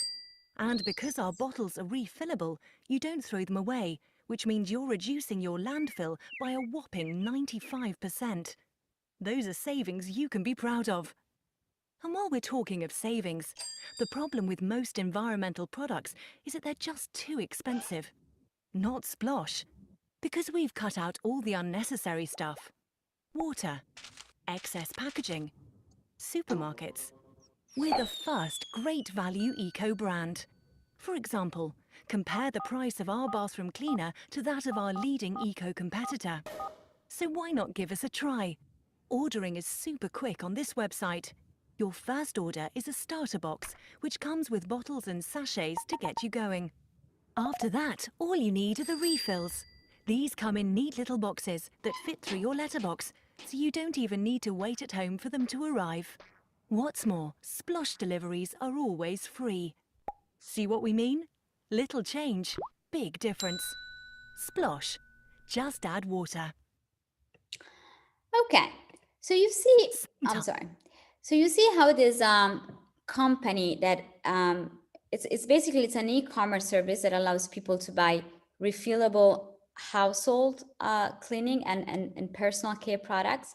And because our bottles are refillable, you don't throw them away, which means you're reducing your landfill by a whopping 95%. Those are savings you can be proud of. And while we're talking of savings, the problem with most environmental products is that they're just too expensive. Not Splosh, because we've cut out all the unnecessary stuff. Water, excess packaging, supermarkets. We're the first great value eco brand. For example, compare the price of our bathroom cleaner to that of our leading eco competitor. So why not give us a try? Ordering is super quick on this website. Your first order is a starter box, which comes with bottles and sachets to get you going. After that, all you need are the refills. These come in neat little boxes that fit through your letterbox, so you don't even need to wait at home for them to arrive. What's more, Splosh deliveries are always free. See what we mean? Little change, big difference. Splosh. Just add water. Okay, so you see, I'm sorry. So you see how this company that it's basically it's an e-commerce service that allows people to buy refillable household cleaning and personal care products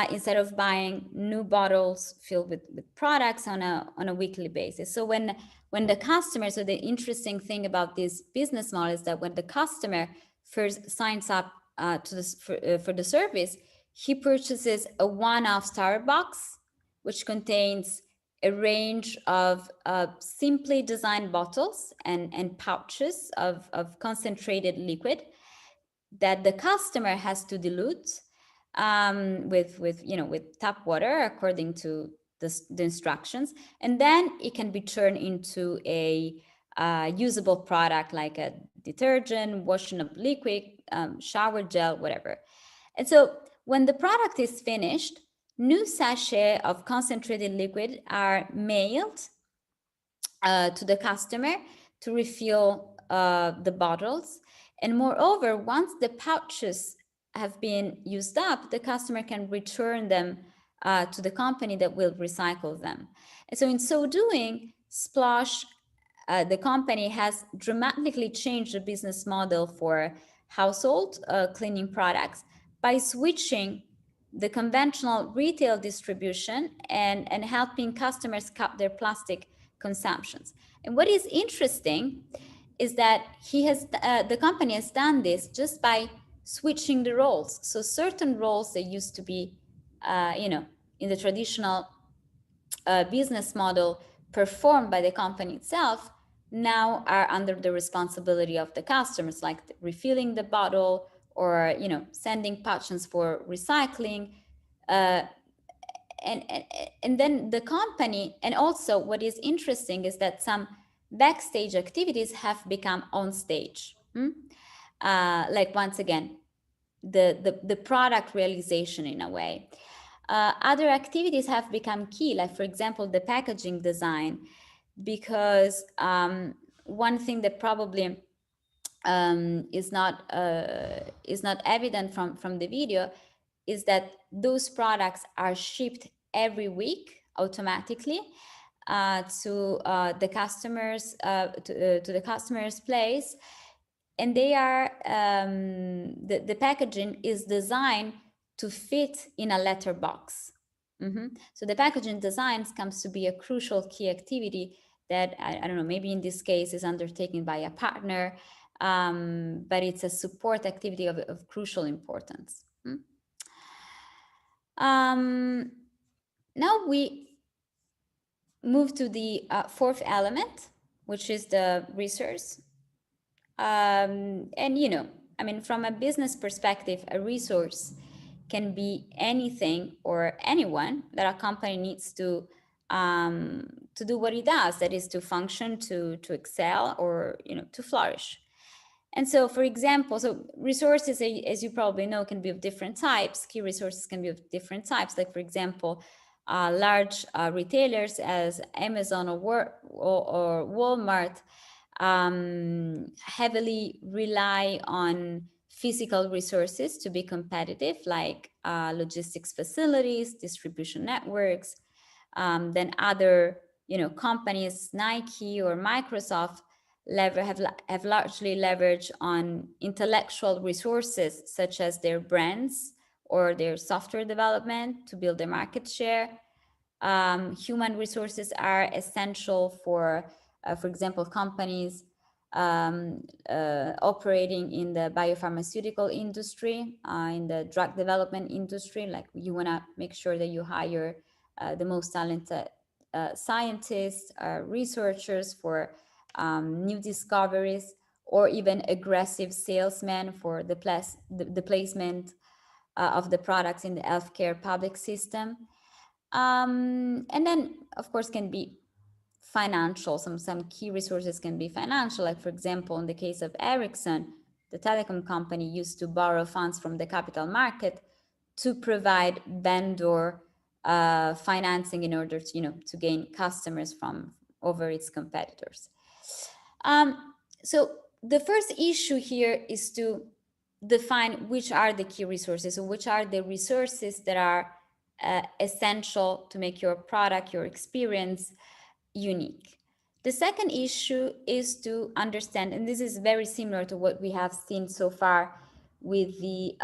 instead of buying new bottles filled with products on a weekly basis. So when the customer, so the interesting thing about this business model is that when the customer first signs up to this for the service, he purchases a one-off starter box, which contains a range of simply designed bottles and pouches of concentrated liquid that the customer has to dilute with tap water according to the instructions, and then it can be turned into a usable product like a detergent, washing up liquid, shower gel, whatever. And so when the product is finished, new sachets of concentrated liquid are mailed to the customer to refill the bottles. And moreover, once the pouches have been used up, the customer can return them to the company that will recycle them. And so in so doing, Splosh, the company, has dramatically changed the business model for household cleaning products by switching the conventional retail distribution and helping customers cut their plastic consumptions. And what is interesting is that the company has done this just by switching the roles. So certain roles that used to be, in the traditional business model performed by the company itself, now are under the responsibility of the customers, like refilling the bottle or sending pouches for recycling. And then the company, and also what is interesting is that some backstage activities have become on stage. Like once again, the product realization in a way. Other activities have become key, like for example, the packaging design, because one thing that probably is not evident from the video is that those products are shipped every week automatically to the customers to the customer's place, and they are, the packaging is designed to fit in a letterbox. So the packaging designs comes to be a crucial key activity that, I don't know, maybe in this case is undertaken by a partner, but it's a support activity of crucial importance. Now we move to the fourth element, which is the resource. And I mean, from a business perspective, a resource can be anything or anyone that a company needs to do what it does, that is to function, to excel, or to flourish. And so, for example, so resources, as you probably know, can be of different types. Key resources can be of different types. Like, for example, large retailers as Amazon or Walmart heavily rely on physical resources to be competitive, like logistics facilities, distribution networks. Then other, companies, Nike or Microsoft, have largely leveraged on intellectual resources, such as their brands or their software development, to build their market share. Human resources are essential for example, companies operating in the biopharmaceutical industry, in the drug development industry. Like, you want to make sure that you hire the most talented scientists, researchers for new discoveries, or even aggressive salesmen for the placement of the products in the healthcare public system. And then, of course, can be financial. Some key resources can be financial. Like, for example, in the case of Ericsson, the telecom company used to borrow funds from the capital market to provide vendor financing in order to, to gain customers from over its competitors. So the first issue here is to define which are the key resources, so which are the resources that are essential to make your product, your experience, unique. The second issue is to understand, and this is very similar to what we have seen so far with the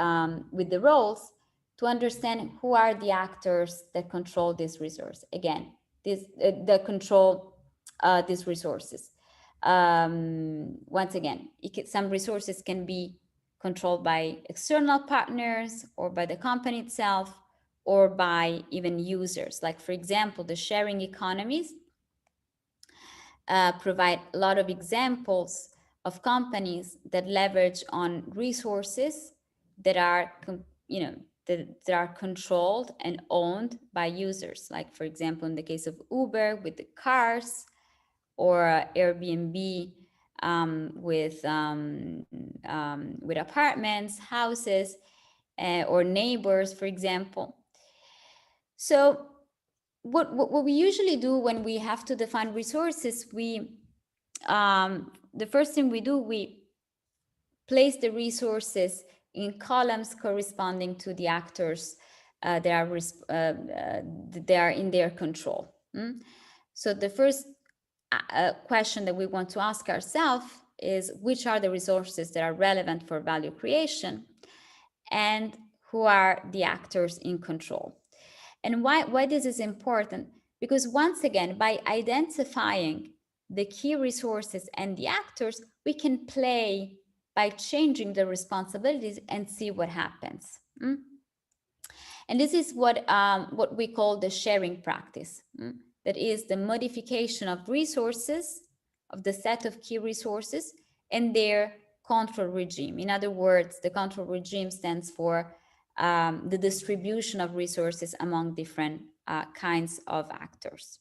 roles, to understand who are the actors that control this resource. Again, that control these resources. Once again, some resources can be controlled by external partners, or by the company itself, or by even users. Like, for example, the sharing economies provide a lot of examples of companies that leverage on resources that are, that are controlled and owned by users. Like, for example, in the case of Uber with the cars, or Airbnb with apartments, houses, or neighbors, for example. So what we usually do when we have to define resources, the first thing we do, we place the resources in columns corresponding to the actors that are in their control. So the first question that we want to ask ourselves is, which are the resources that are relevant for value creation, and who are the actors in control? And why this is important? Because once again, by identifying the key resources and the actors, we can play by changing the responsibilities and see what happens. And this is what we call the sharing practice. That is the modification of resources, of the set of key resources, and their control regime. In other words, the control regime stands for the distribution of resources among different kinds of actors.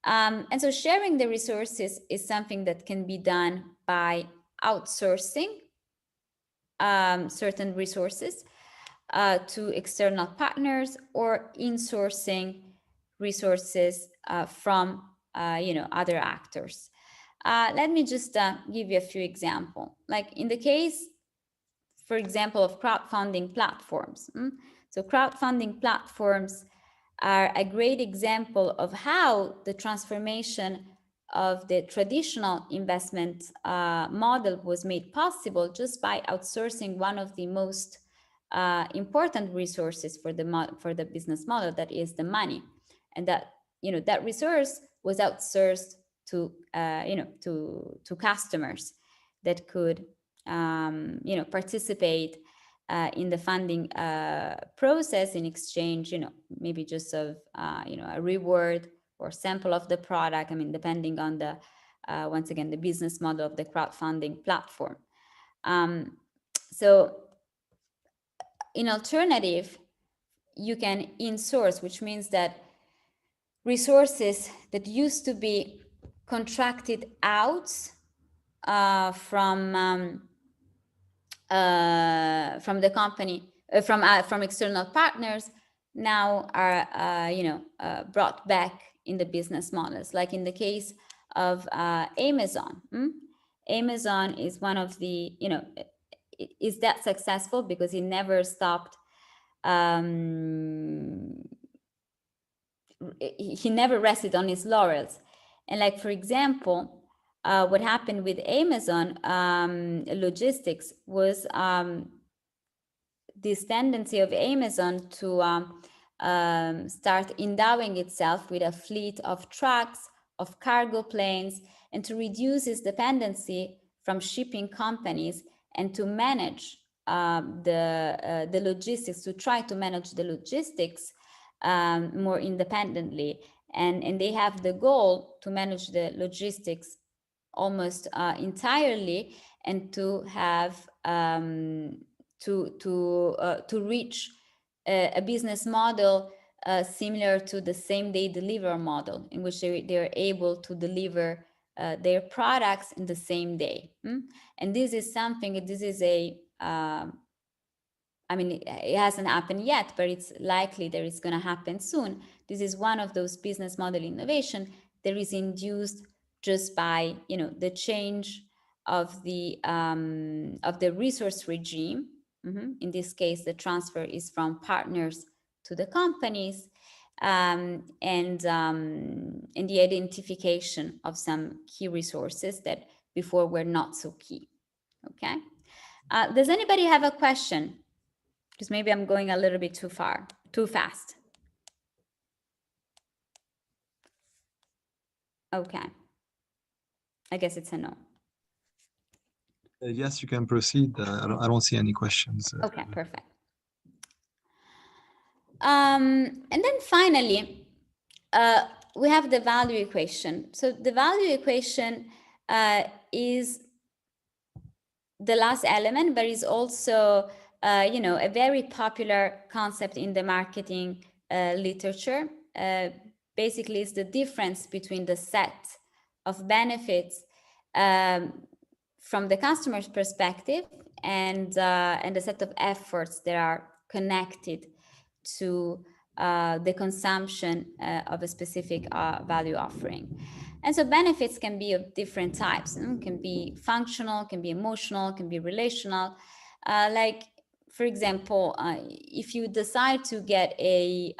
And so sharing the resources is something that can be done by outsourcing certain resources to external partners, or insourcing resources from other actors. Let me just give you a few examples. Like in the case, for example, of crowdfunding platforms. So crowdfunding platforms are a great example of how the transformation of the traditional investment model was made possible just by outsourcing one of the most important resources for the business model, that is the money. And that, that resource was outsourced to to customers that could participate in the funding process in exchange, maybe just of a reward or sample of the product. I mean, depending on the once again the business model of the crowdfunding platform. So in alternative, you can in-source, which means that resources that used to be contracted out from the company, from external partners, now are brought back in the business models. Like in the case of Amazon. Amazon is one of the, is that successful because it never stopped. He never rested on his laurels. And like, for example, what happened with Amazon logistics was this tendency of Amazon to start endowing itself with a fleet of trucks, of cargo planes, and to reduce its dependency from shipping companies, and to manage the logistics, to try to manage the logistics more independently. And they have the goal to manage the logistics almost entirely, and to have to reach a business model similar to the same day deliver model, in which they're able to deliver their products in the same day. And this is something, this is a I mean, it hasn't happened yet, but it's likely that it's going to happen soon. This is one of those business model innovation that is induced just by, the change of the resource regime. In this case, the transfer is from partners to the companies, and the identification of some key resources that before were not so key. Okay. Does anybody have a question? Because maybe I'm going a little bit too fast. Okay. I guess it's a no. Yes, you can proceed. I don't see any questions. Okay, perfect. And then finally, we have the value equation. So the value equation is the last element, but is also a very popular concept in the marketing literature. Basically, it's the difference between the set of benefits from the customer's perspective and the set of efforts that are connected to the consumption of a specific value offering. And so benefits can be of different types. Can be functional, can be emotional, can be relational. Like, for example, if you decide to get a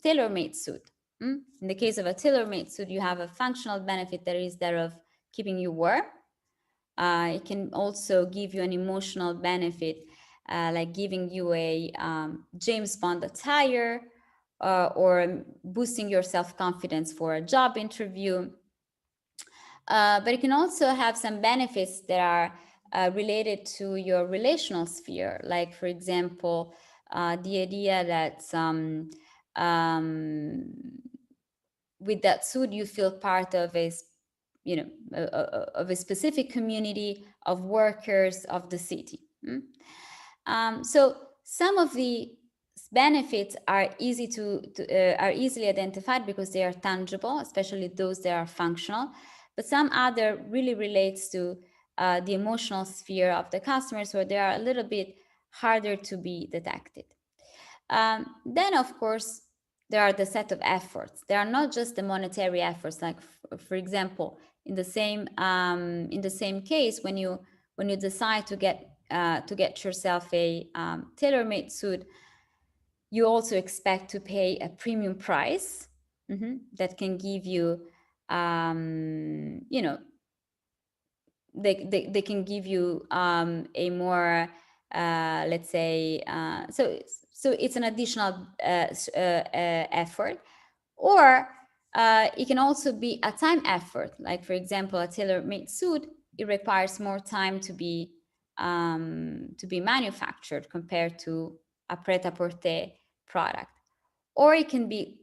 tailor-made suit, in the case of a tailor-made suit, you have a functional benefit that is that of keeping you warm. It can also give you an emotional benefit, like giving you a James Bond attire, or boosting your self-confidence for a job interview. But it can also have some benefits that are related to your relational sphere. Like, for example, the idea that with that suit, you feel part of a, of a specific community of workers of the city. So some of the benefits are easily identified because they are tangible, especially those that are functional. But some other really relates to the emotional sphere of the customers, where they are a little bit harder to be detected. Then, of course, there are the set of efforts. They are not just the monetary efforts. Like, for example, in the same case, when you decide to get yourself a tailor-made suit, you also expect to pay a premium price that can give you you know, they can give you a more, let's say, so it's an additional effort. Or it can also be a time effort. Like, for example, a tailor-made suit, it requires more time to be manufactured compared to a pret-a-porter product. Or it can be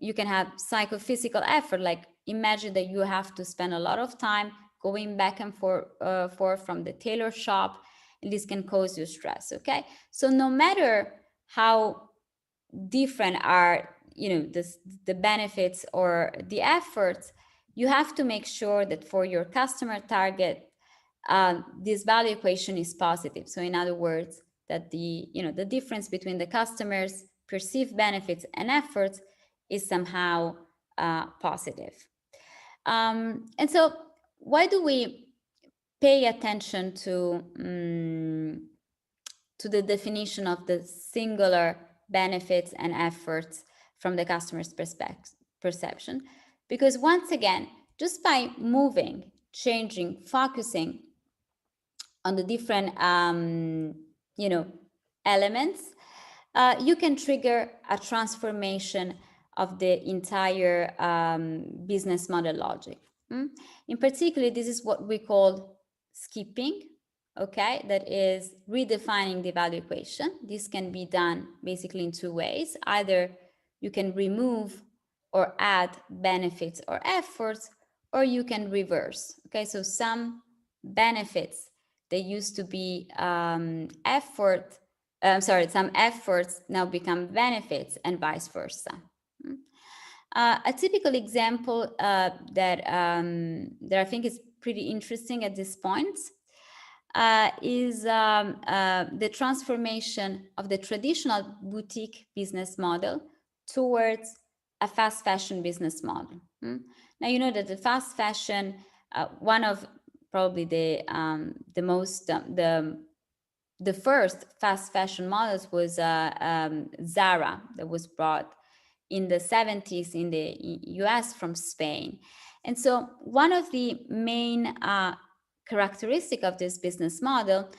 you can have psychophysical effort. Like, imagine that you have to spend a lot of time going back and forth from the tailor shop, and this can cause you stress. Okay, so no matter how different are, you know, the benefits or the efforts, you have to make sure that for your customer target, this value equation is positive. So in other words, that the, you know, the difference between the customers' perceived benefits and efforts is somehow positive. And so why do we pay attention to the definition of the singular benefits and efforts from the customer's perception? Because once again, just by moving, changing, focusing on the different you know, elements, you can trigger a transformation of the entire business model logic. In particular, this is what we call skipping, okay? That is redefining the value equation. This can be done basically in two ways. Either you can remove or add benefits or efforts, or you can reverse, okay? So some benefits, they used to be some efforts now become benefits, and vice versa. A typical example that I think is pretty interesting at this point is the transformation of the traditional boutique business model towards a fast fashion business model. Now, you know that the fast fashion, one of probably the most the first fast fashion models was Zara, that was brought in the 70s in the US from Spain. And so one of the main characteristic of this business model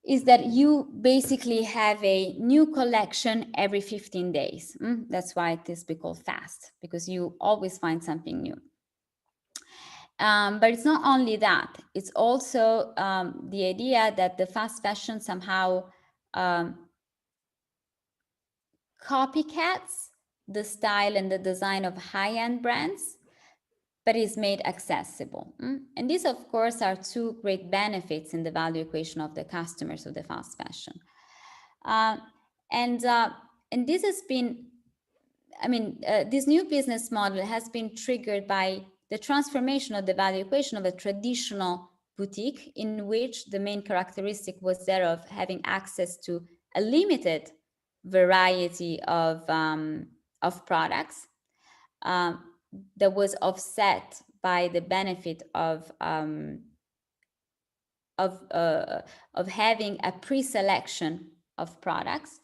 is that you basically have a new collection every 15 days. That's why it is called fast, because you always find something new. But it's not only that, it's also the idea that the fast fashion somehow copycats the style and the design of high-end brands, but is made accessible. And these, of course, are two great benefits in the value equation of the customers of the fast fashion. And this has been, this new business model has been triggered by the transformation of the value equation of a traditional boutique, in which the main characteristic was that of having access to a limited variety of products that was offset by the benefit of having a pre-selection of products,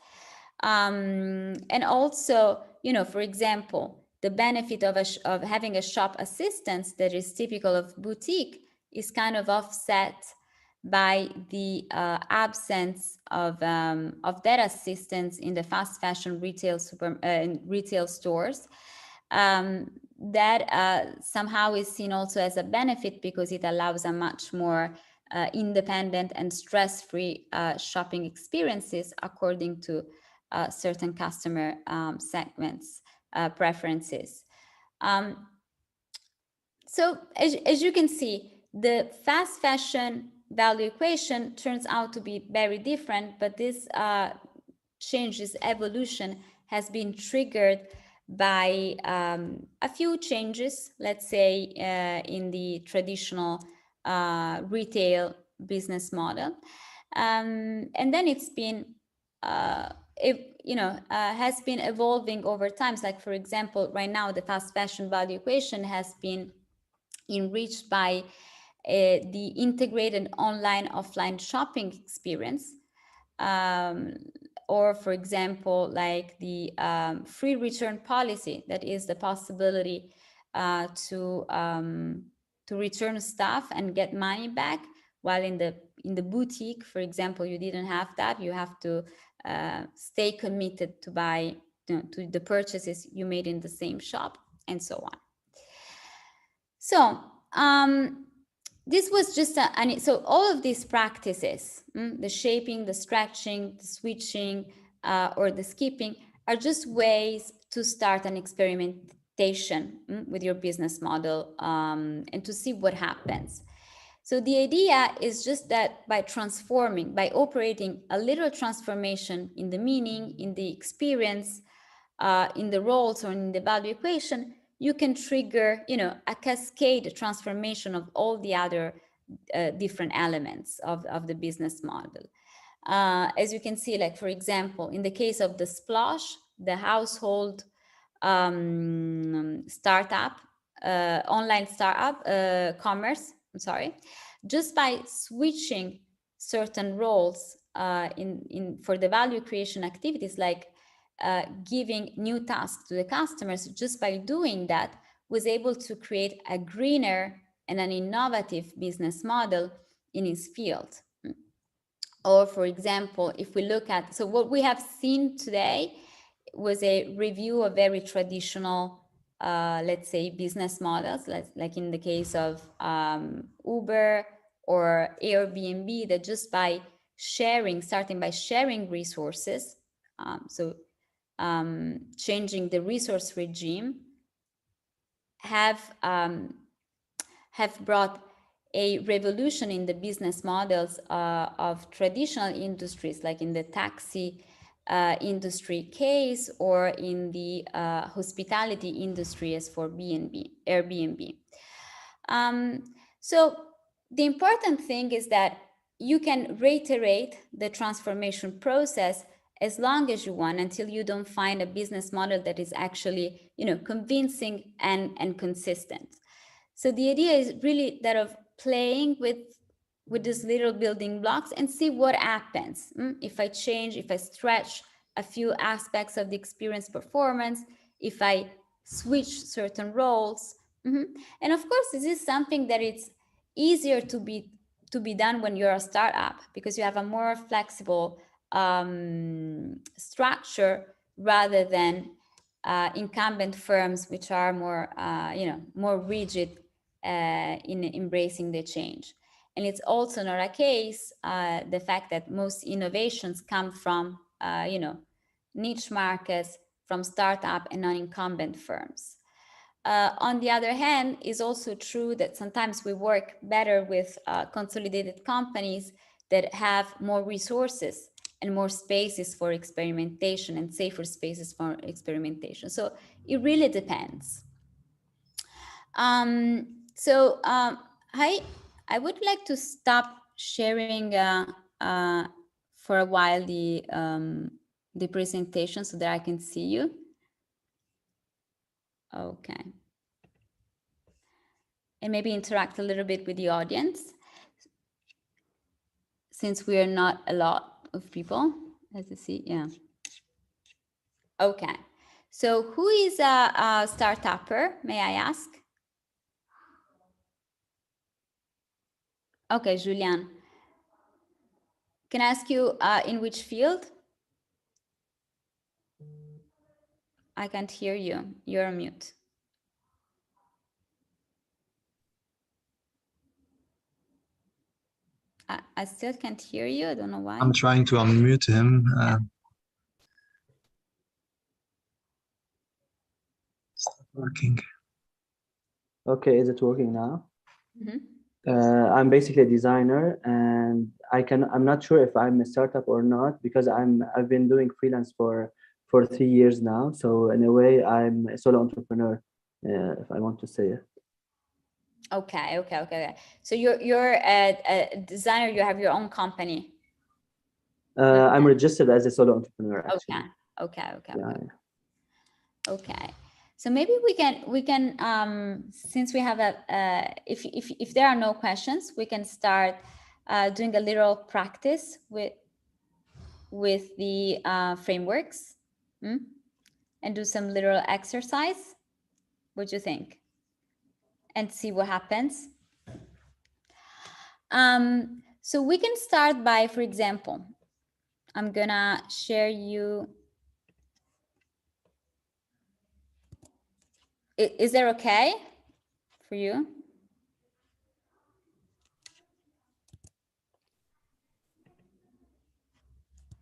and also, you know, for example, the benefit of having a shop assistant that is typical of boutique is kind of offset by the absence of that assistance in the fast fashion retail stores. That somehow is seen also as a benefit, because it allows a much more independent and stress-free shopping experiences according to certain customer segments preferences. So as you can see, the fast fashion value equation turns out to be very different, but this change, this evolution, has been triggered by a few changes, let's say, in the traditional retail business model. And then it's been, has been evolving over time. Like, for example, right now, the fast fashion value equation has been enriched by the integrated online offline shopping experience, or for example, like the free return policy, that is the possibility to return stuff and get money back, while in the boutique, for example, you didn't have that. You have to stay committed to buy, to the purchases you made in the same shop, and so on. So this was just so all of these practices, the shaping, the stretching, the switching, or the skipping, are just ways to start an experimentation with your business model, and to see what happens. So the idea is just that by transforming, by operating a little transformation in the meaning, in the experience, in the roles, or in the value equation, you can trigger, a cascade transformation of all the other different elements of the business model. As you can see, like for example, in the case of the Splosh, the household startup, online startup, commerce, I'm sorry, just by switching certain roles for the value creation activities, like giving new tasks to the customers, just by doing that, was able to create a greener and an innovative business model in his field. Or for example, if we look at, so what we have seen today was a review of very traditional, let's say, business models, like in the case of Uber or Airbnb, that just by sharing, starting by sharing resources, changing the resource regime, have brought a revolution in the business models of traditional industries, like in the taxi industry case, or in the hospitality industry as for Airbnb. So the important thing is that you can reiterate the transformation process as long as you want, until you don't find a business model that is actually, convincing and consistent. So the idea is really that of playing with these little building blocks and see what happens. If I change, if I stretch a few aspects of the experience performance, if I switch certain roles. And of course, this is something that it's easier to be done when you're a startup, because you have a more flexible structure, rather than incumbent firms, which are more, more rigid in embracing the change. And it's also not a case, the fact that most innovations come from, niche markets, from startup and non-incumbent firms. On the other hand, it's also true that sometimes we work better with consolidated companies that have more resources and more spaces for experimentation, and safer spaces for experimentation. So it really depends. I would like to stop sharing for a while the presentation, so that I can see you. Okay. And maybe interact a little bit with the audience, since we are not a lot of people, as you see. Yeah. Okay. So who is a startupper, may I ask? Okay, Julian. Can I ask you in which field? I can't hear you. You're on mute. I still can't hear you. I don't know why. I'm trying to unmute him. It's not working. Okay, is it working now? Mm-hmm. I'm basically a designer, and I'm not sure if I'm a startup or not, because I've been doing freelance for 3 years now. So in a way, I'm a solo entrepreneur, if I want to say it. Okay. So you're a designer. You have your own company. I'm registered as a solo entrepreneur, actually. Okay. Yeah. Okay. So maybe we can since we have if there are no questions, we can start doing a little practice with with the frameworks and do some literal exercise? What do you think? And see what happens. So we can start by, for example, I'm gonna share you. Is that okay for you?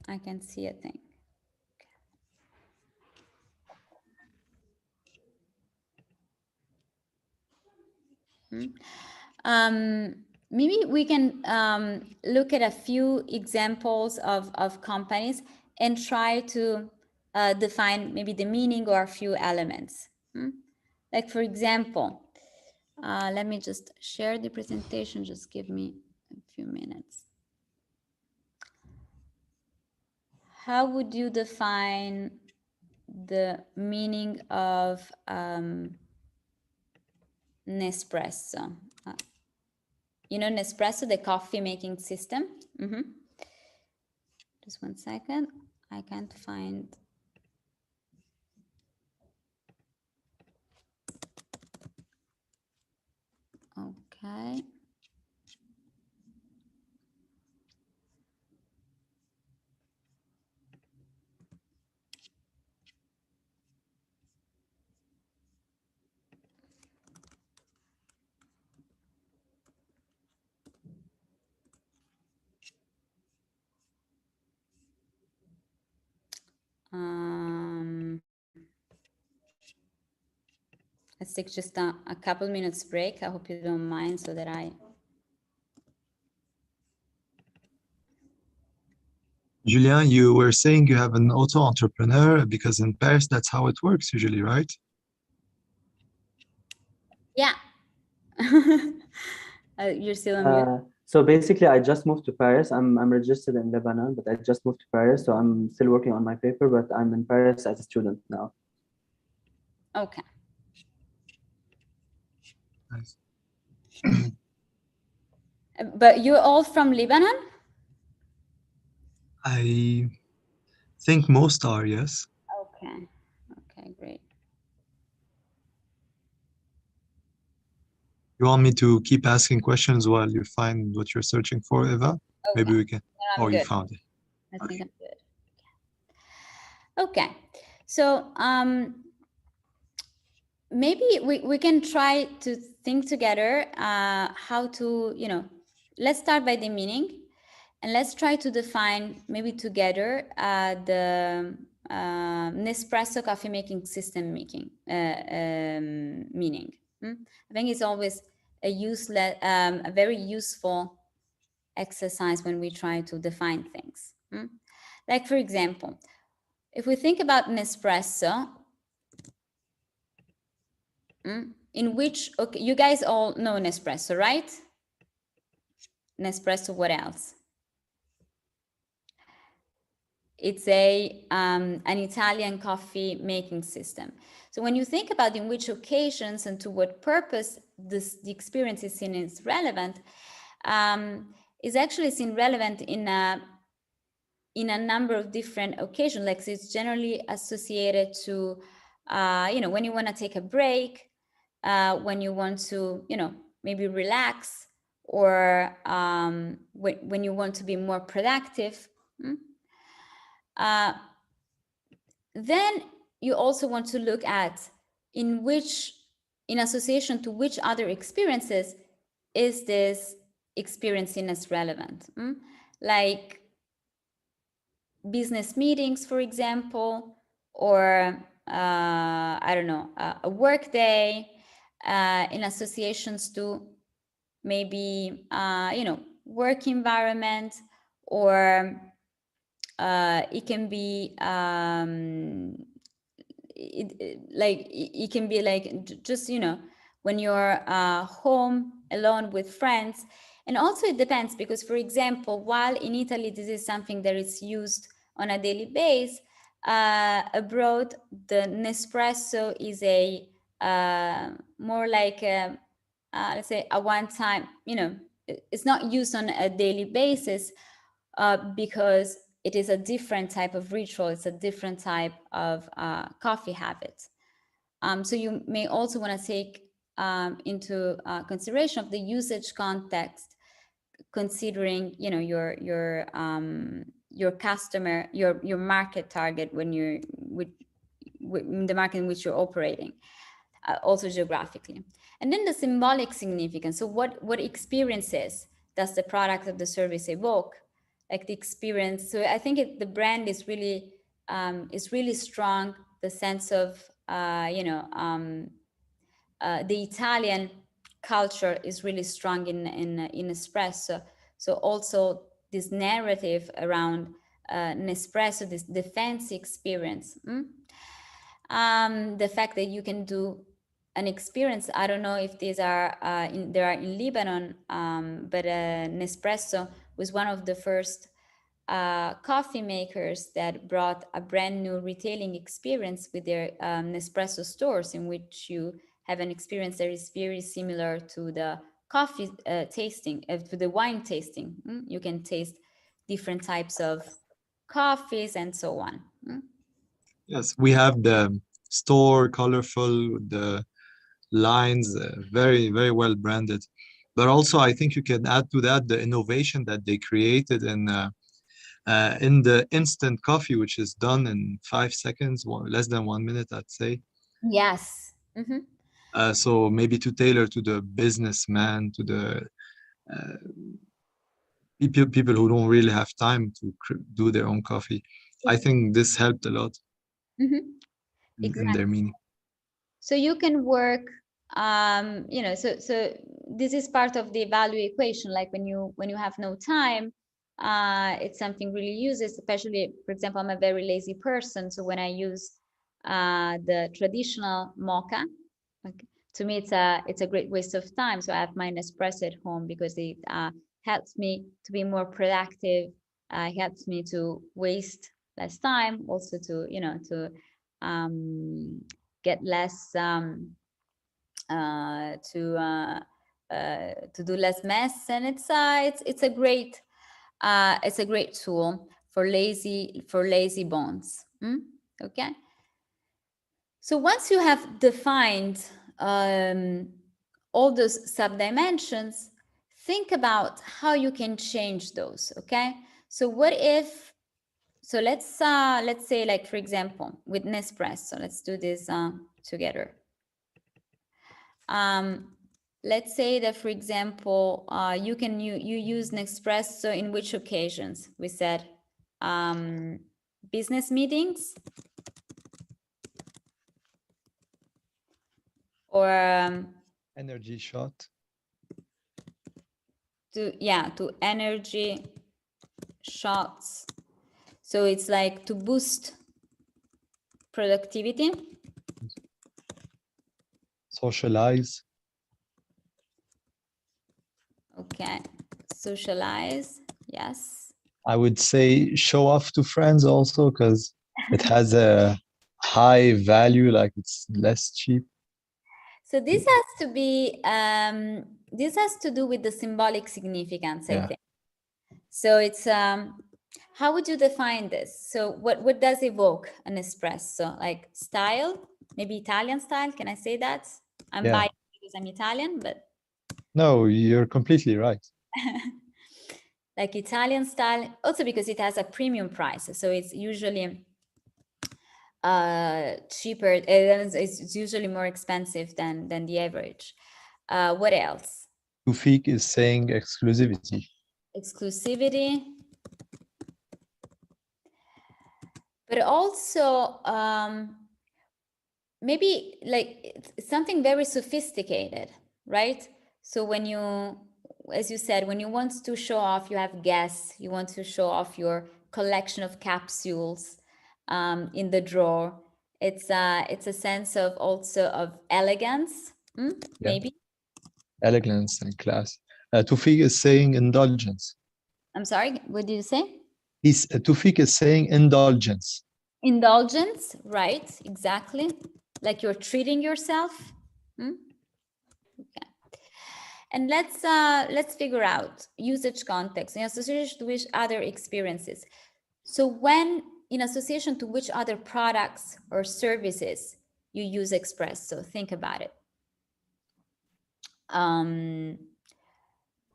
I can see a thing. Maybe we can look at a few examples of companies and try to define maybe the meaning or a few elements. Like, for example, let me just share the presentation. Just give me a few minutes. How would you define the meaning of Nespresso? You know Nespresso, the coffee making system? Just one second. I can't find. Okay. Let's take just a couple minutes break. I hope you don't mind, so that I. Julien, you were saying you have an auto entrepreneur because in Paris, that's how it works usually, right? Yeah. You're still on mute. So basically, I just moved to Paris. I'm registered in Lebanon, but I just moved to Paris. So I'm still working on my paper, but I'm in Paris as a student now. Okay. Nice. But you're all from Lebanon? I think most are, yes. Okay. Okay, great. You want me to keep asking questions while you find what you're searching for, Eva? Okay. Maybe we can. No, Oh, good. you found it. I think I'm good. Okay. So maybe we can try to think together how to, let's start by the meaning, and let's try to define maybe together the Nespresso coffee making system meaning. I think it's always a very useful exercise when we try to define things. Like, for example, if we think about Nespresso, in which, okay, you guys all know Nespresso, right? Nespresso, what else? It's an Italian coffee making system. So when you think about in which occasions and to what purpose the experience is seen as relevant, is actually seen relevant in a number of different occasions. Like, so it's generally associated to, when you want to take a break, when you want to, maybe relax, or when you want to be more productive. Then you also want to look at in association to which other experiences is this experience seen as relevant. Like business meetings, for example, or I don't know, a work day, in associations to maybe work environment, or it can be it can be like just when you're home alone with friends. And also it depends, because, for example, while in Italy this is something that is used on a daily basis, abroad the Nespresso is a more like a, let's say a one-time, it's not used on a daily basis, because it is a different type of ritual. It's a different type of coffee habit. So you may also want to take into consideration of the usage context, considering, you know, your customer, your market target when you're with the market in which you're operating, also geographically. And then the symbolic significance. So what experiences does the product or the service evoke? Like the experience. So I think the brand is really strong. The sense of the Italian culture is really strong in espresso. So also this narrative around Nespresso, this fancy experience. The fact that you can do an experience, I don't know if these are there are in Lebanon, but Nespresso was one of the first coffee makers that brought a brand new retailing experience with their Nespresso stores, in which you have an experience that is very similar to the coffee tasting, to the wine tasting. You can taste different types of coffees and so on. Yes, we have the store, colorful, the lines, very, very well branded. But also, I think you can add to that the innovation that they created in the instant coffee, which is done in 5 seconds, less than 1 minute, I'd say. Yes. So maybe to tailor to the businessman, to the people who don't really have time to do their own coffee. I think this helped a lot in their meaning. So you can work, so this is part of the value equation. Like when you have no time, it's something really uses, especially, for example, I'm a very lazy person. So when I use the traditional mocha, okay, to me, it's a great waste of time. So I have my Nespresso at home because it helps me to be more productive. Helps me to waste less time, also to get less to do less mess, and it's a great tool for lazy bones. Okay. So once you have defined all those sub-dimensions, think about how you can change those. Okay. So what if? So let's say, like, for example, with Nespresso, let's do this together. Let's say that, for example, you use Nespresso in which occasions? We said business meetings, or energy shot. To energy shots. So it's like to boost productivity. Socialize. Okay, socialize, yes. I would say show off to friends also, because it has a high value, like it's less cheap. So this has to be, this has to do with the symbolic significance, I think. So it's, how would you define this? So what does evoke an espresso? Like style, maybe Italian style, can I say that? I'm biased because I'm Italian, but. No, you're completely right. Like Italian style, also because it has a premium price. So it's usually cheaper, it's usually more expensive than the average. What else? Tufik is saying exclusivity. Exclusivity. But also maybe like something very sophisticated, right? So when you, as you said, when you want to show off, you have guests, you want to show off your collection of capsules in the drawer. It's a sense of also of elegance, maybe. Elegance and class. Tufik is saying indulgence. I'm sorry, what did you say? Tufik is saying indulgence. Indulgence, right? Exactly. Like you're treating yourself. Okay. And let's figure out usage context in association with other experiences. So when in association to which other products or services you use espresso, think about it.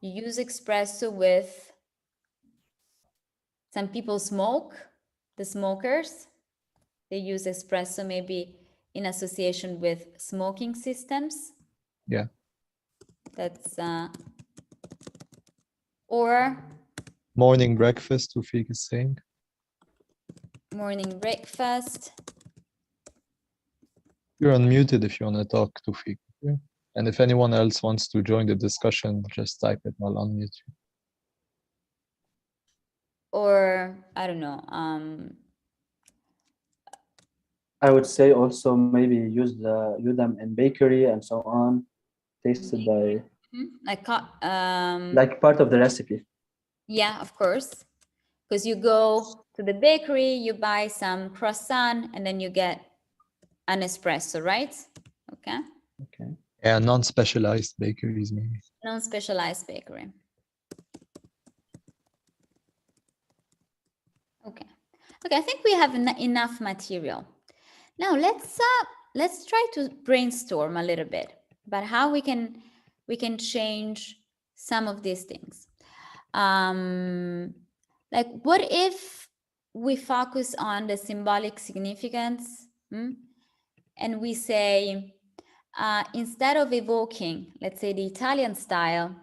You use espresso with, some people smoke, the smokers, they use espresso maybe in association with smoking systems. Yeah. That's, or Morning breakfast, Tufik is saying. morning breakfast. You're unmuted if you want to talk, Tufik. Yeah. And if anyone else wants to join the discussion, just type it, I'll unmute you. Or I don't know, I would say also maybe use them in bakery and so on, tasted by like part of the recipe. Yeah, of course, because you go to the bakery, you buy some croissant, and then you get an espresso, right? Okay. Okay. Yeah, non-specialized bakeries maybe. Non-specialized bakery. Okay. Okay, I think we have enough material. Now let's try to brainstorm a little bit about how we can change some of these things. Like, what if we focus on the symbolic significance, and we say, instead of evoking, let's say, the Italian style,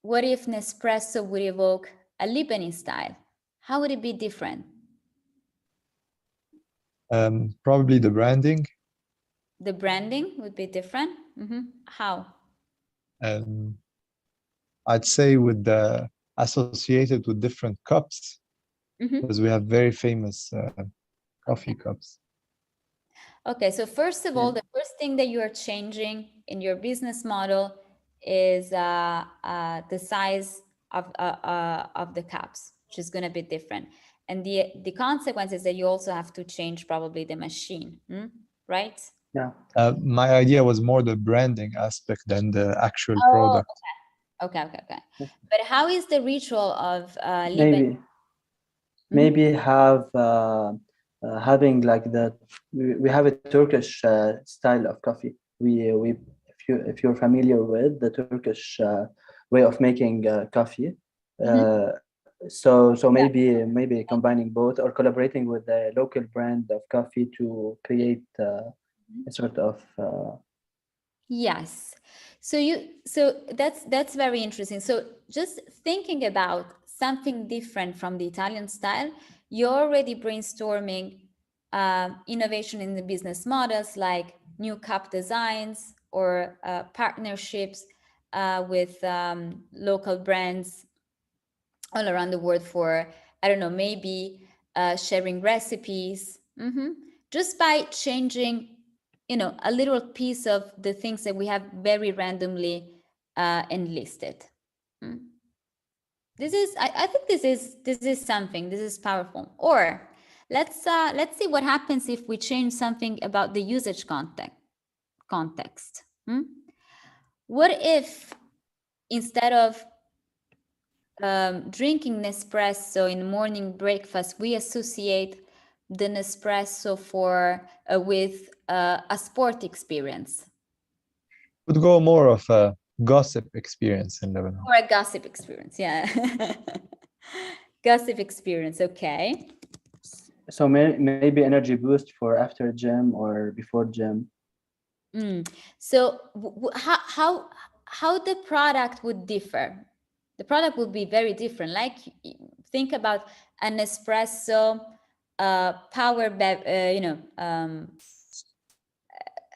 what if Nespresso would evoke a Lebanese style? How would it be different? Probably the branding. The branding would be different. How? I'd say with the associated with different cups, because we have very famous coffee cups. Okay, so first of all, the first thing that you are changing in your business model is the size of the cups, which is going to be different. And the consequence is that you also have to change probably the machine, right? Yeah. My idea was more the branding aspect than the actual product. Okay. But how is the ritual of Lebanon? Maybe have having like we have a Turkish style of coffee. We if you're familiar with the Turkish way of making coffee, so maybe combining both or collaborating with a local brand of coffee to create a sort of Yes. So that's very interesting. So just thinking about something different from the Italian style, you're already brainstorming innovation in the business models, like new cup designs or partnerships with local brands all around the world for, I don't know, maybe sharing recipes, just by changing, a little piece of the things that we have very randomly enlisted. This is, I think this is something, this is powerful. Or let's see what happens if we change something about the usage context. What if instead of drinking Nespresso in morning breakfast, we associate the Nespresso with a sport experience? Would go more of a gossip experience in Lebanon. Or a gossip experience, yeah. Gossip experience, okay. So maybe energy boost for after gym or before gym. So how the product would differ? The product would be very different. Like, think about an espresso power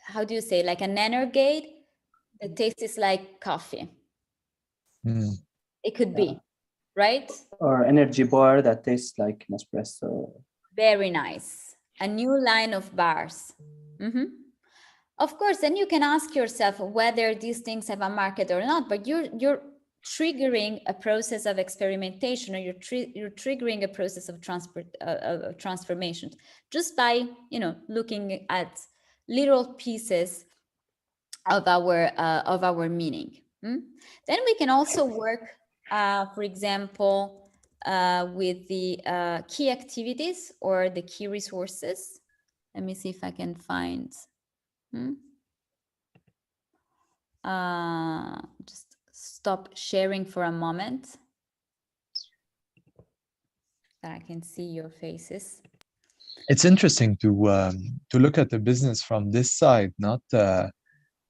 how do you say, like an Energate that tastes like coffee. It could be, right? Or energy bar that tastes like Nespresso. Very nice. A new line of bars. Of course, then you can ask yourself whether these things have a market or not, but you're triggering a process of experimentation, or you're triggering a process of transformation just by looking at little pieces of our meaning. Then we can also work, for example, with the key activities or the key resources. Let me see if I can find. Just stop sharing for a moment, that I can see your faces. It's interesting to look at the business from this side, not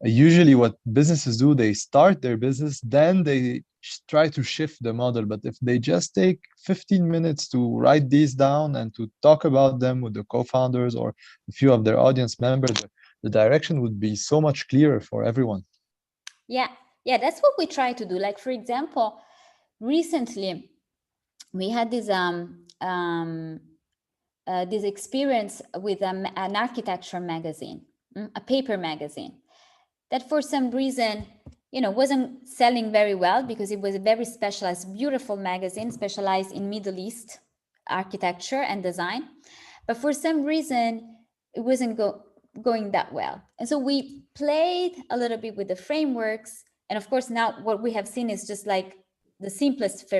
usually what businesses do, they start their business, then they try to shift the model. But if they just take 15 minutes to write these down and to talk about them with the co-founders or a few of their audience members, the direction would be so much clearer for everyone. Yeah, that's what we try to do. Like, for example, recently we had this this experience with an architecture magazine, a paper magazine, that for some reason, wasn't selling very well because it was a very specialized, beautiful magazine, specialized in Middle East architecture and design. But for some reason, it wasn't going that well. And so we played a little bit with the frameworks. And of course, now what we have seen is just like the simplest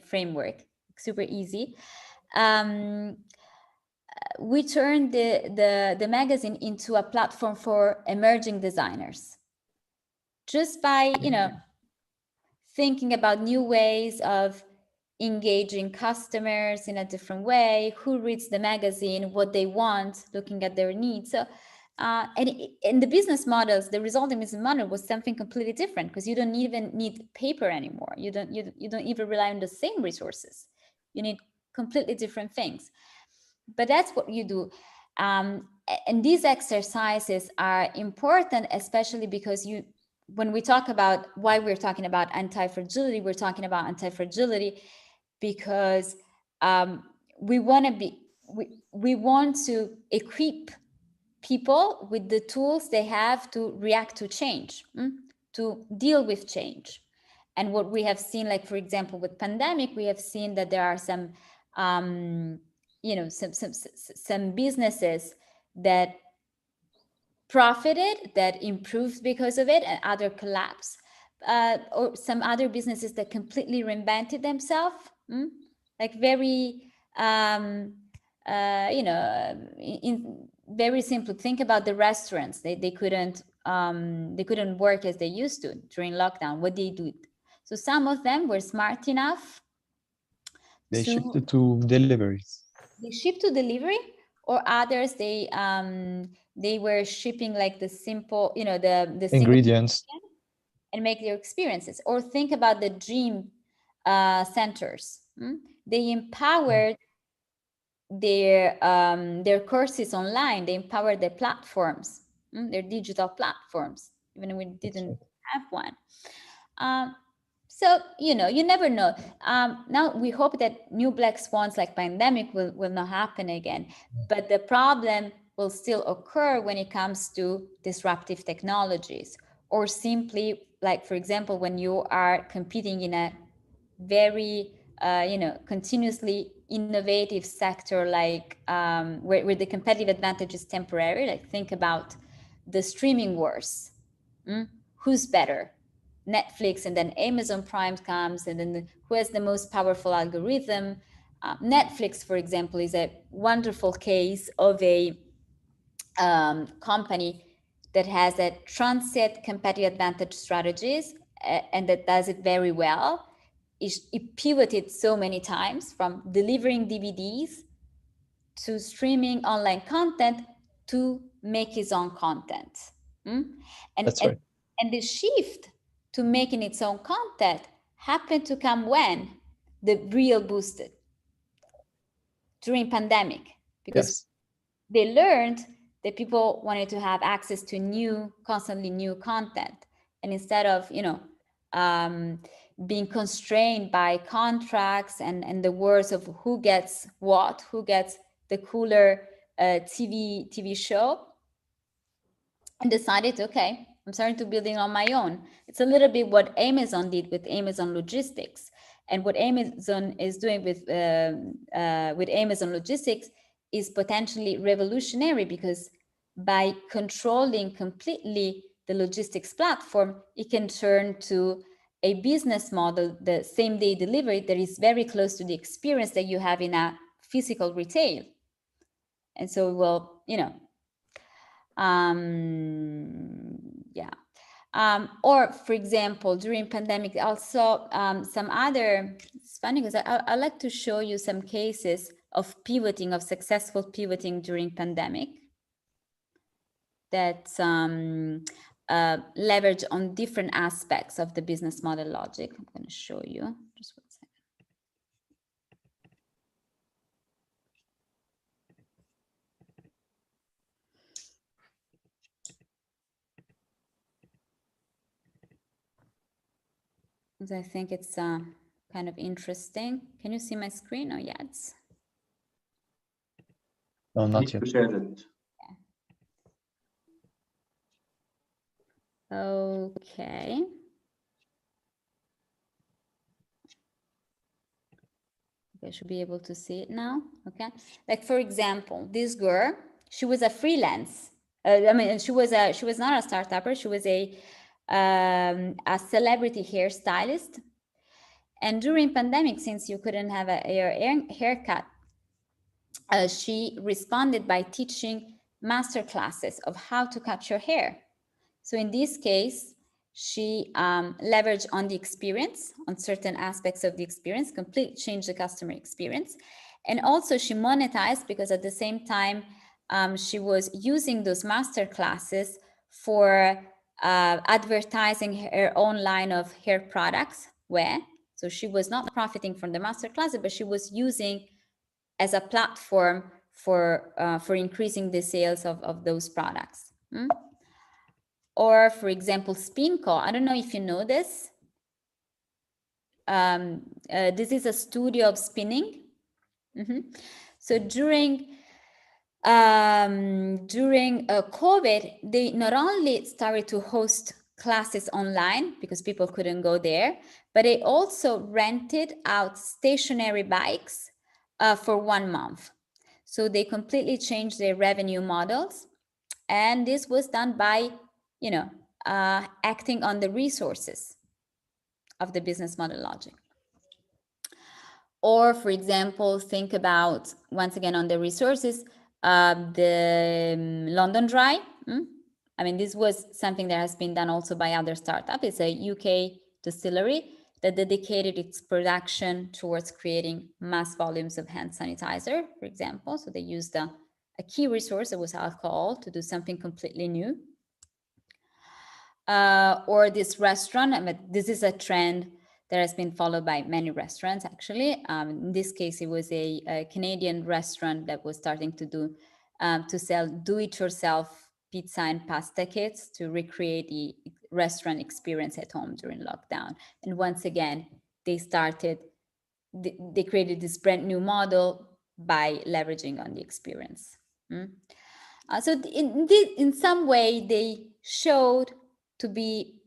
framework, super easy. We turned the magazine into a platform for emerging designers, just by thinking about new ways of engaging customers in a different way, who reads the magazine, what they want, looking at their needs. So and in the business models, the resulting business model was something completely different, because you don't even need paper anymore. You don't even rely on the same resources. You need completely different things. But that's what you do. And these exercises are important, especially because when we talk about why we're talking about anti-fragility, we're talking about anti-fragility because we want to equip people with the tools they have to react to change, to deal with change. And what we have seen, like, for example, with pandemic, we have seen that there are some some businesses that profited, that improved because of it, and other collapsed, or some other businesses that completely reinvented themselves, like very in very simple. Think about the restaurants. They couldn't work as they used to during lockdown. What they do? So some of them were smart enough. They shifted to deliveries. They shipped to delivery, or others they were shipping like the simple, the ingredients, and make their experiences. Or think about the dream centers. They empowered their courses online. They empowered their platforms, their digital platforms, even if we didn't have one. So, you never know. Now we hope that new black swans like pandemic will not happen again. But the problem will still occur when it comes to disruptive technologies, or simply, like, for example, when you are competing in a very, continuously innovative sector, like where the competitive advantage is temporary. Like, think about the streaming wars. Who's better? Netflix, and then Amazon Prime comes, and then who has the most powerful algorithm? Netflix, for example, is a wonderful case of a company that has a transit competitive advantage strategies, and that does it very well. It pivoted so many times from delivering DVDs to streaming online content to make its own content. That's right. And the shift to making its own content happened to come when the real boosted, during pandemic, because they learned that people wanted to have access to constantly new content, and instead of being constrained by contracts and the words of who gets what, who gets the cooler TV show, and decided, okay, I'm starting to build it on my own. It's a little bit what Amazon did with Amazon Logistics, and what Amazon is doing with Amazon Logistics is potentially revolutionary, because by controlling completely the logistics platform, it can turn to a business model, the same day delivery, that is very close to the experience that you have in a physical retail. And so we'll, you know, yeah. Or for example, during pandemic, also some other, it's funny because I like to show you some cases of pivoting, of successful pivoting during pandemic that leverage on different aspects of the business model logic. I'm going to show you, just 1 second. I think it's kind of interesting. Can you see my screen? Oh, yeah, it's... No, not yet. Share it. Okay. I should be able to see it now. Okay. Like, for example, this girl, she was a freelance. I mean, she was not a startupper. She was a celebrity hairstylist. And during pandemic, since you couldn't have a haircut, she responded by teaching master classes of how to cut your hair. So in this case, she leveraged on the experience, on certain aspects of the experience, completely changed the customer experience. And also she monetized, because at the same time, she was using those master classes for advertising her own line of hair products. So she was not profiting from the master classes, but she was using as a platform for increasing the sales of those products. Or, for example, Spinco. I don't know if you know this. This is a studio of spinning. So during COVID, they not only started to host classes online because people couldn't go there, but they also rented out stationary bikes for 1 month. So they completely changed their revenue models. And this was done by, you know, acting on the resources of the business model logic. Or, for example, think about, once again, on the resources, the London Dry. I mean, this was something that has been done also by other startups. It's a UK distillery that dedicated its production towards creating mass volumes of hand sanitizer, for example. So they used a key resource, that was alcohol, to do something completely new. Or this restaurant, I mean, this is a trend that has been followed by many restaurants, actually. In this case, it was a Canadian restaurant that was starting to sell do-it-yourself pizza and pasta kits to recreate the restaurant experience at home during lockdown. And once again, they created this brand new model by leveraging on the experience. So in some way, they showed to be,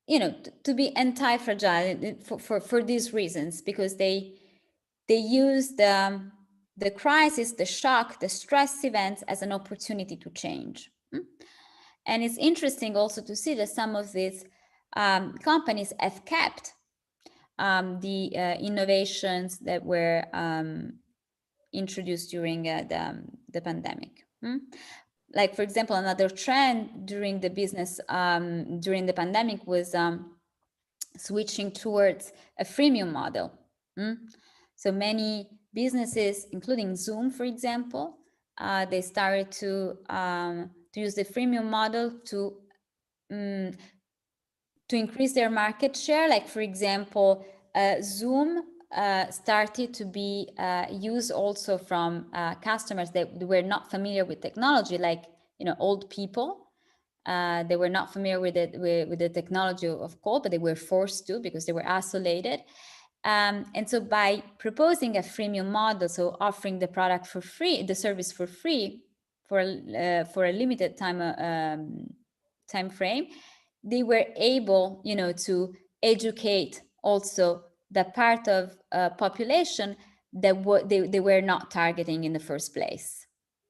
you know, to be anti-fragile for these reasons, because they used the crisis, the shock, the stress events as an opportunity to change. And it's interesting also to see that some of these companies have kept the innovations that were introduced during the pandemic. Like, for example, another trend during the business, during the pandemic was switching towards a freemium model. So many businesses, including Zoom, for example, they started to use the freemium model to increase their market share. Like, for example, Zoom started to be used also from customers that were not familiar with technology, like, you know, old people. They were not familiar with the technology of call, but they were forced to, because they were isolated. And so by proposing a freemium model, so offering the product for free, the service for free for a limited time frame, they were able, you know, to educate also the part of population that they were not targeting in the first place.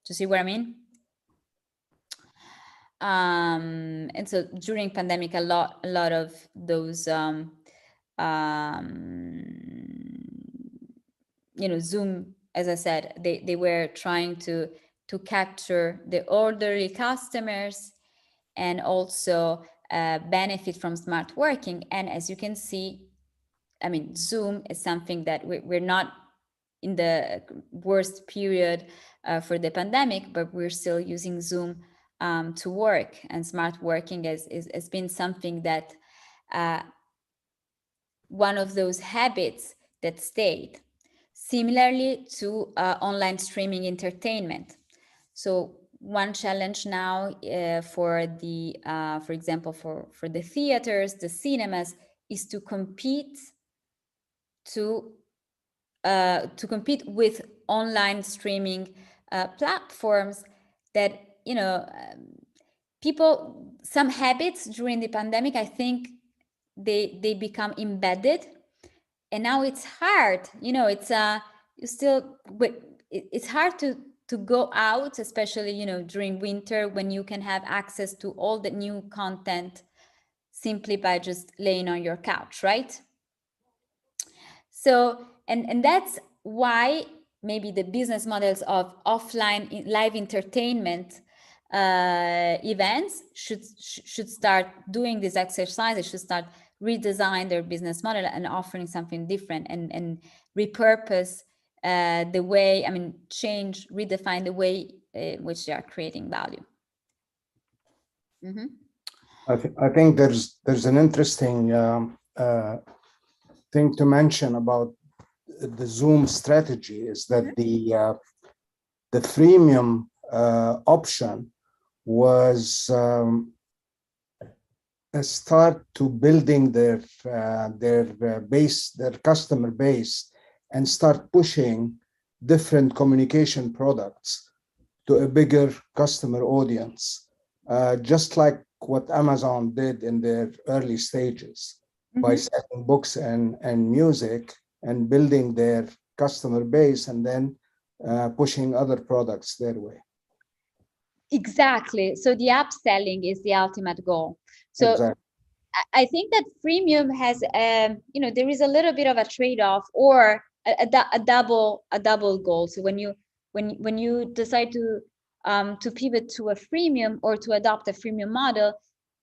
Do you see what I mean? And so during pandemic, a lot of those Zoom, as I said, they were trying to capture the orderly customers and also benefit from smart working. And as you can see, I mean, Zoom is something that we're not in the worst period for the pandemic, but we're still using Zoom to work. And smart working has been something that one of those habits that stayed. Similarly to online streaming entertainment. So one challenge now for example, for the theaters, the cinemas, is to compete with online streaming platforms that, some habits during the pandemic, I think they become embedded, and now it's hard, it's hard to go out, especially, during winter, when you can have access to all the new content simply by just laying on your couch, right? So, and that's why maybe the business models of offline live entertainment events should start doing this exercise. They should start redesign their business model and offering something different, and repurpose the way, redefine the way in which they are creating value. Mm-hmm. I think there's an interesting thing to mention about the Zoom strategy, is that the freemium option was a start to building their base, their customer base, and start pushing different communication products to a bigger customer audience, just like what Amazon did in their early stages, by selling books and music and building their customer base, and then pushing other products their way. Exactly. So the upselling is the ultimate goal. So exactly. I think that freemium has, there is a little bit of a trade-off, or a double goal. So when you decide to pivot to a freemium or to adopt a freemium model,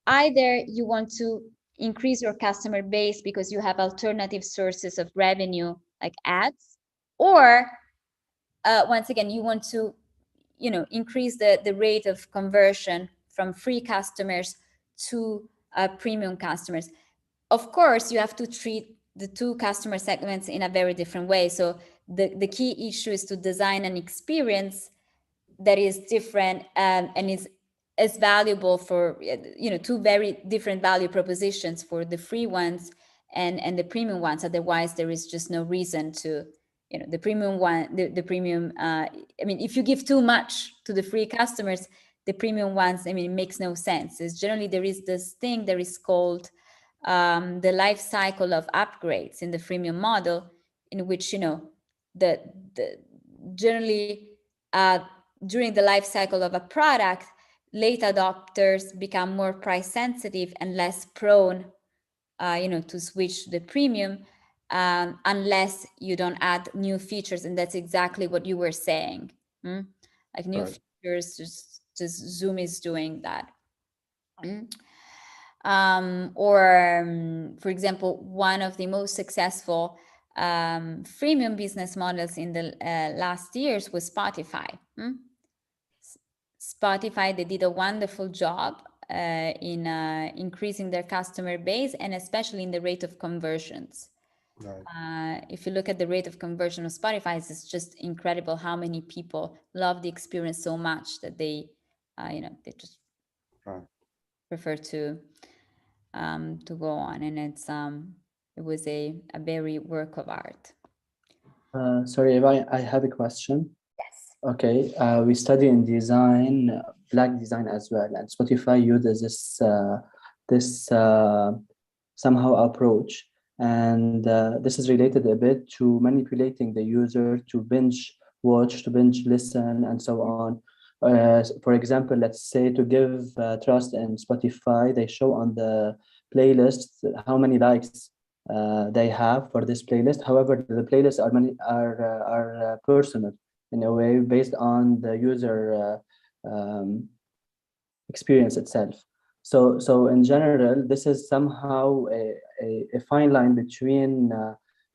either you want to increase your customer base because you have alternative sources of revenue like ads, or once again, you want to increase the rate of conversion from free customers to premium customers. Of course, you have to treat the two customer segments in a very different way. So the key issue is to design an experience that is different and is as valuable for two very different value propositions for the free ones and the premium ones. Otherwise, there is just no reason to the premium one, the premium. If you give too much to the free customers, the premium ones, it makes no sense. It's generally, there is this thing that is called the life cycle of upgrades in the freemium model, in which the generally during the life cycle of a product, late adopters become more price sensitive and less prone to switch to the premium, unless you don't add new features. And that's exactly what you were saying. Like new features, just Zoom is doing that. For example, one of the most successful freemium business models in the last years was Spotify. Spotify, they did a wonderful job in increasing their customer base, and especially in the rate of conversions. Right. If you look at the rate of conversion of Spotify, it's just incredible how many people love the experience so much that they just prefer to go on, and it was a very work of art. Sorry, Eva, I have a question. Yes. Okay, we study in design, black design as well, and Spotify uses this somehow approach, and this is related a bit to manipulating the user to binge watch, to binge listen, and so on. For example, let's say to give trust in Spotify, they show on the playlist how many likes they have for this playlist. However, the playlists are personal in a way based on the user experience itself. So in general, this is somehow a fine line between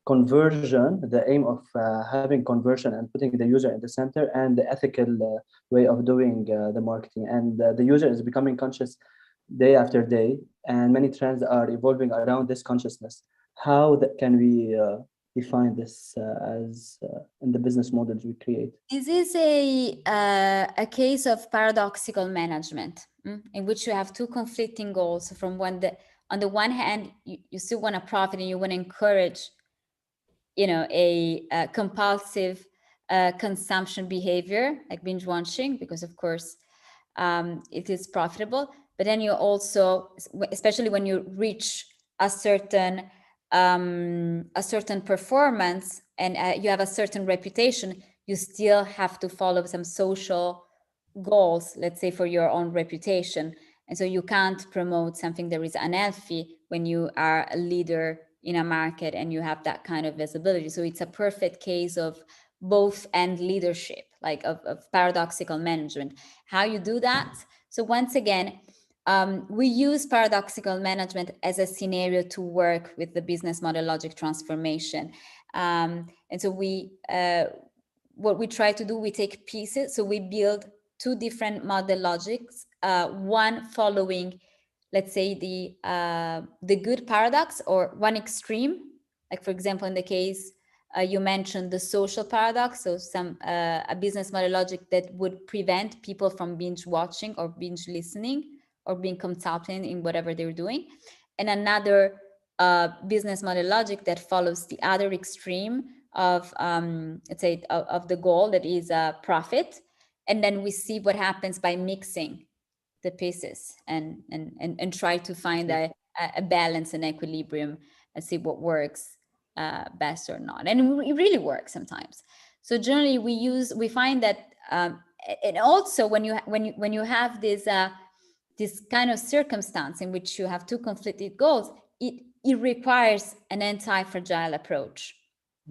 conversion, the aim of having conversion and putting the user in the center, and the ethical way of doing the marketing. And the user is becoming conscious day after day, and many trends are evolving around this consciousness. How can we define this as in the business models we create? This is a case of paradoxical management, in which you have two conflicting goals. From on the one hand, you still want to profit and you want to encourage, a compulsive consumption behavior like binge watching, because of course it is profitable. But then you also, especially when you reach a certain performance and you have a certain reputation, you still have to follow some social goals, let's say, for your own reputation. And so you can't promote something that is unhealthy when you are a leader in a market and you have that kind of visibility. So it's a perfect case of both end leadership, like of paradoxical management. How you do that? So once again, we use paradoxical management as a scenario to work with the business model logic transformation. And so what we try to do, we take pieces. So we build two different model logics, one following, let's say, the good paradox, or one extreme. Like, for example, in the case you mentioned, the social paradox, so a business model logic that would prevent people from binge watching or binge listening or being consultant in whatever they're doing. And another business model logic that follows the other extreme of, let's say, of the goal, that is profit. And then we see what happens by mixing the pieces and try to find a balance and equilibrium and see what works best or not. And it really works sometimes. So generally we find that, and also when you have this kind of circumstance in which you have two conflicted goals, it requires an anti-fragile approach.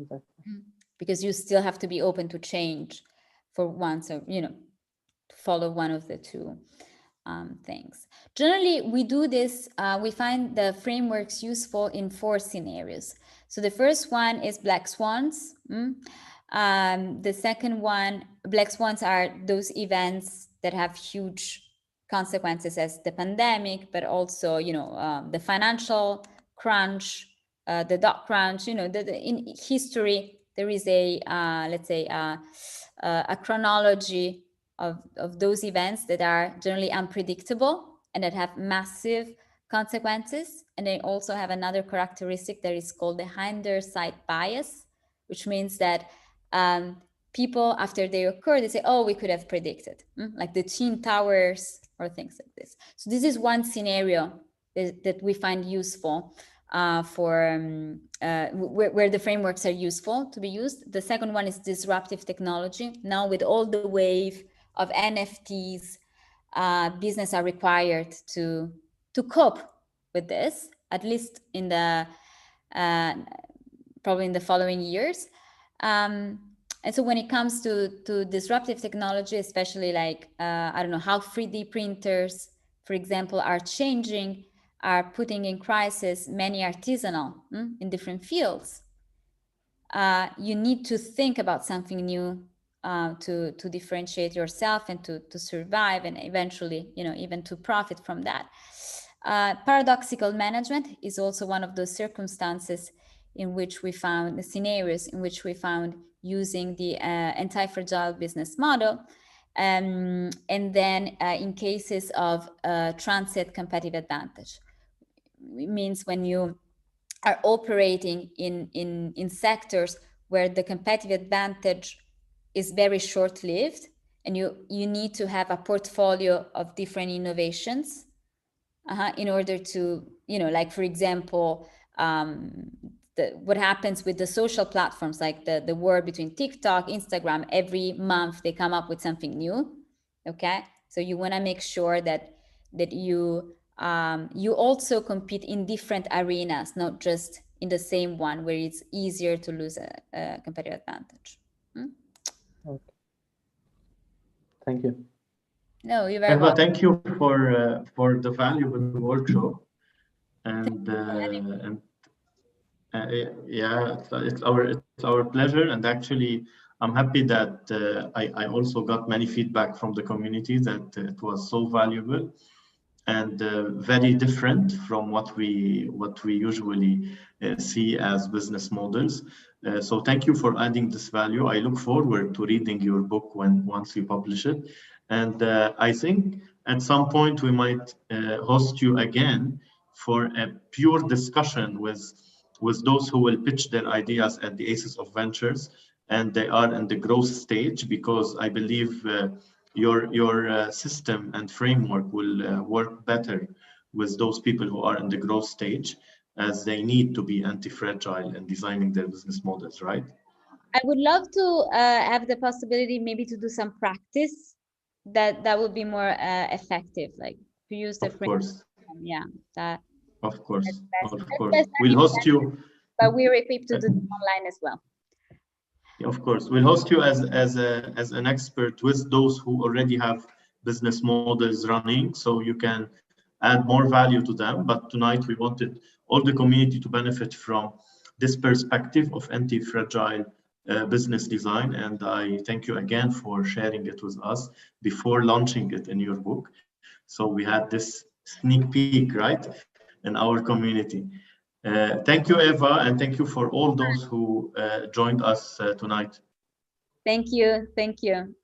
Exactly. Because you still have to be open to change for once, or to follow one of the two things. Generally, we do this, we find the frameworks useful in 4 scenarios. So the first one is black swans. The second one, black swans are those events that have huge consequences, as the pandemic, but also, the financial crunch, the dot crunch. In history, there is a, let's say, a chronology of those events that are generally unpredictable and that have massive consequences. And they also have another characteristic that is called the hindsight bias, which means that people, after they occur, they say, oh, we could have predicted, like the Twin Towers or things like this. So this is one scenario that we find useful for where the frameworks are useful to be used. The second one is disruptive technology. Now, with all the wave of NFTs, business are required to cope with this, at least in the probably in the following years. And so when it comes to disruptive technology, especially like, I don't know, how 3D printers, for example, are putting in crisis many artisanal in different fields. You need to think about something new to differentiate yourself and to survive, and eventually, even to profit from that. Paradoxical management is also one of those circumstances in which we found the scenarios in which we found using the anti-fragile business model. And then in cases of transit competitive advantage, it means when you are operating in sectors where the competitive advantage is very short-lived, and you need to have a portfolio of different innovations in order to, like, for example, what happens with the social platforms, like the war between TikTok, Instagram, every month they come up with something new. Okay, so you want to make sure that you also compete in different arenas, not just in the same one where it's easier to lose a competitive advantage. Okay. Thank you. No, you're very Eva, welcome. thank you for the valuable workshop, and yeah, it's our pleasure. And actually, I'm happy that I also got many feedback from the community that it was so valuable and very different from what we usually see as business models. So thank you for adding this value. I look forward to reading your book once you publish it. And I think at some point we might host you again for a pure discussion with those who will pitch their ideas at the Aces of Ventures, and they are in the growth stage, because I believe your system and framework will work better with those people who are in the growth stage, as they need to be anti-fragile in designing their business models, right? I would love to have the possibility maybe to do some practice that would be more effective, like to use the Of framework. course, Yeah, that of course, that's of best. course. That's We'll host you. but we're equipped to do it online as well. Of course, we'll host you as an expert with those who already have business models running, so you can add more value to them. But tonight we wanted all the community to benefit from this perspective of anti-fragile business design, and I thank you again for sharing it with us before launching it in your book. So we had this sneak peek, right, in our community. Thank you, Eva, and thank you for all those who joined us tonight. Thank you. Thank you.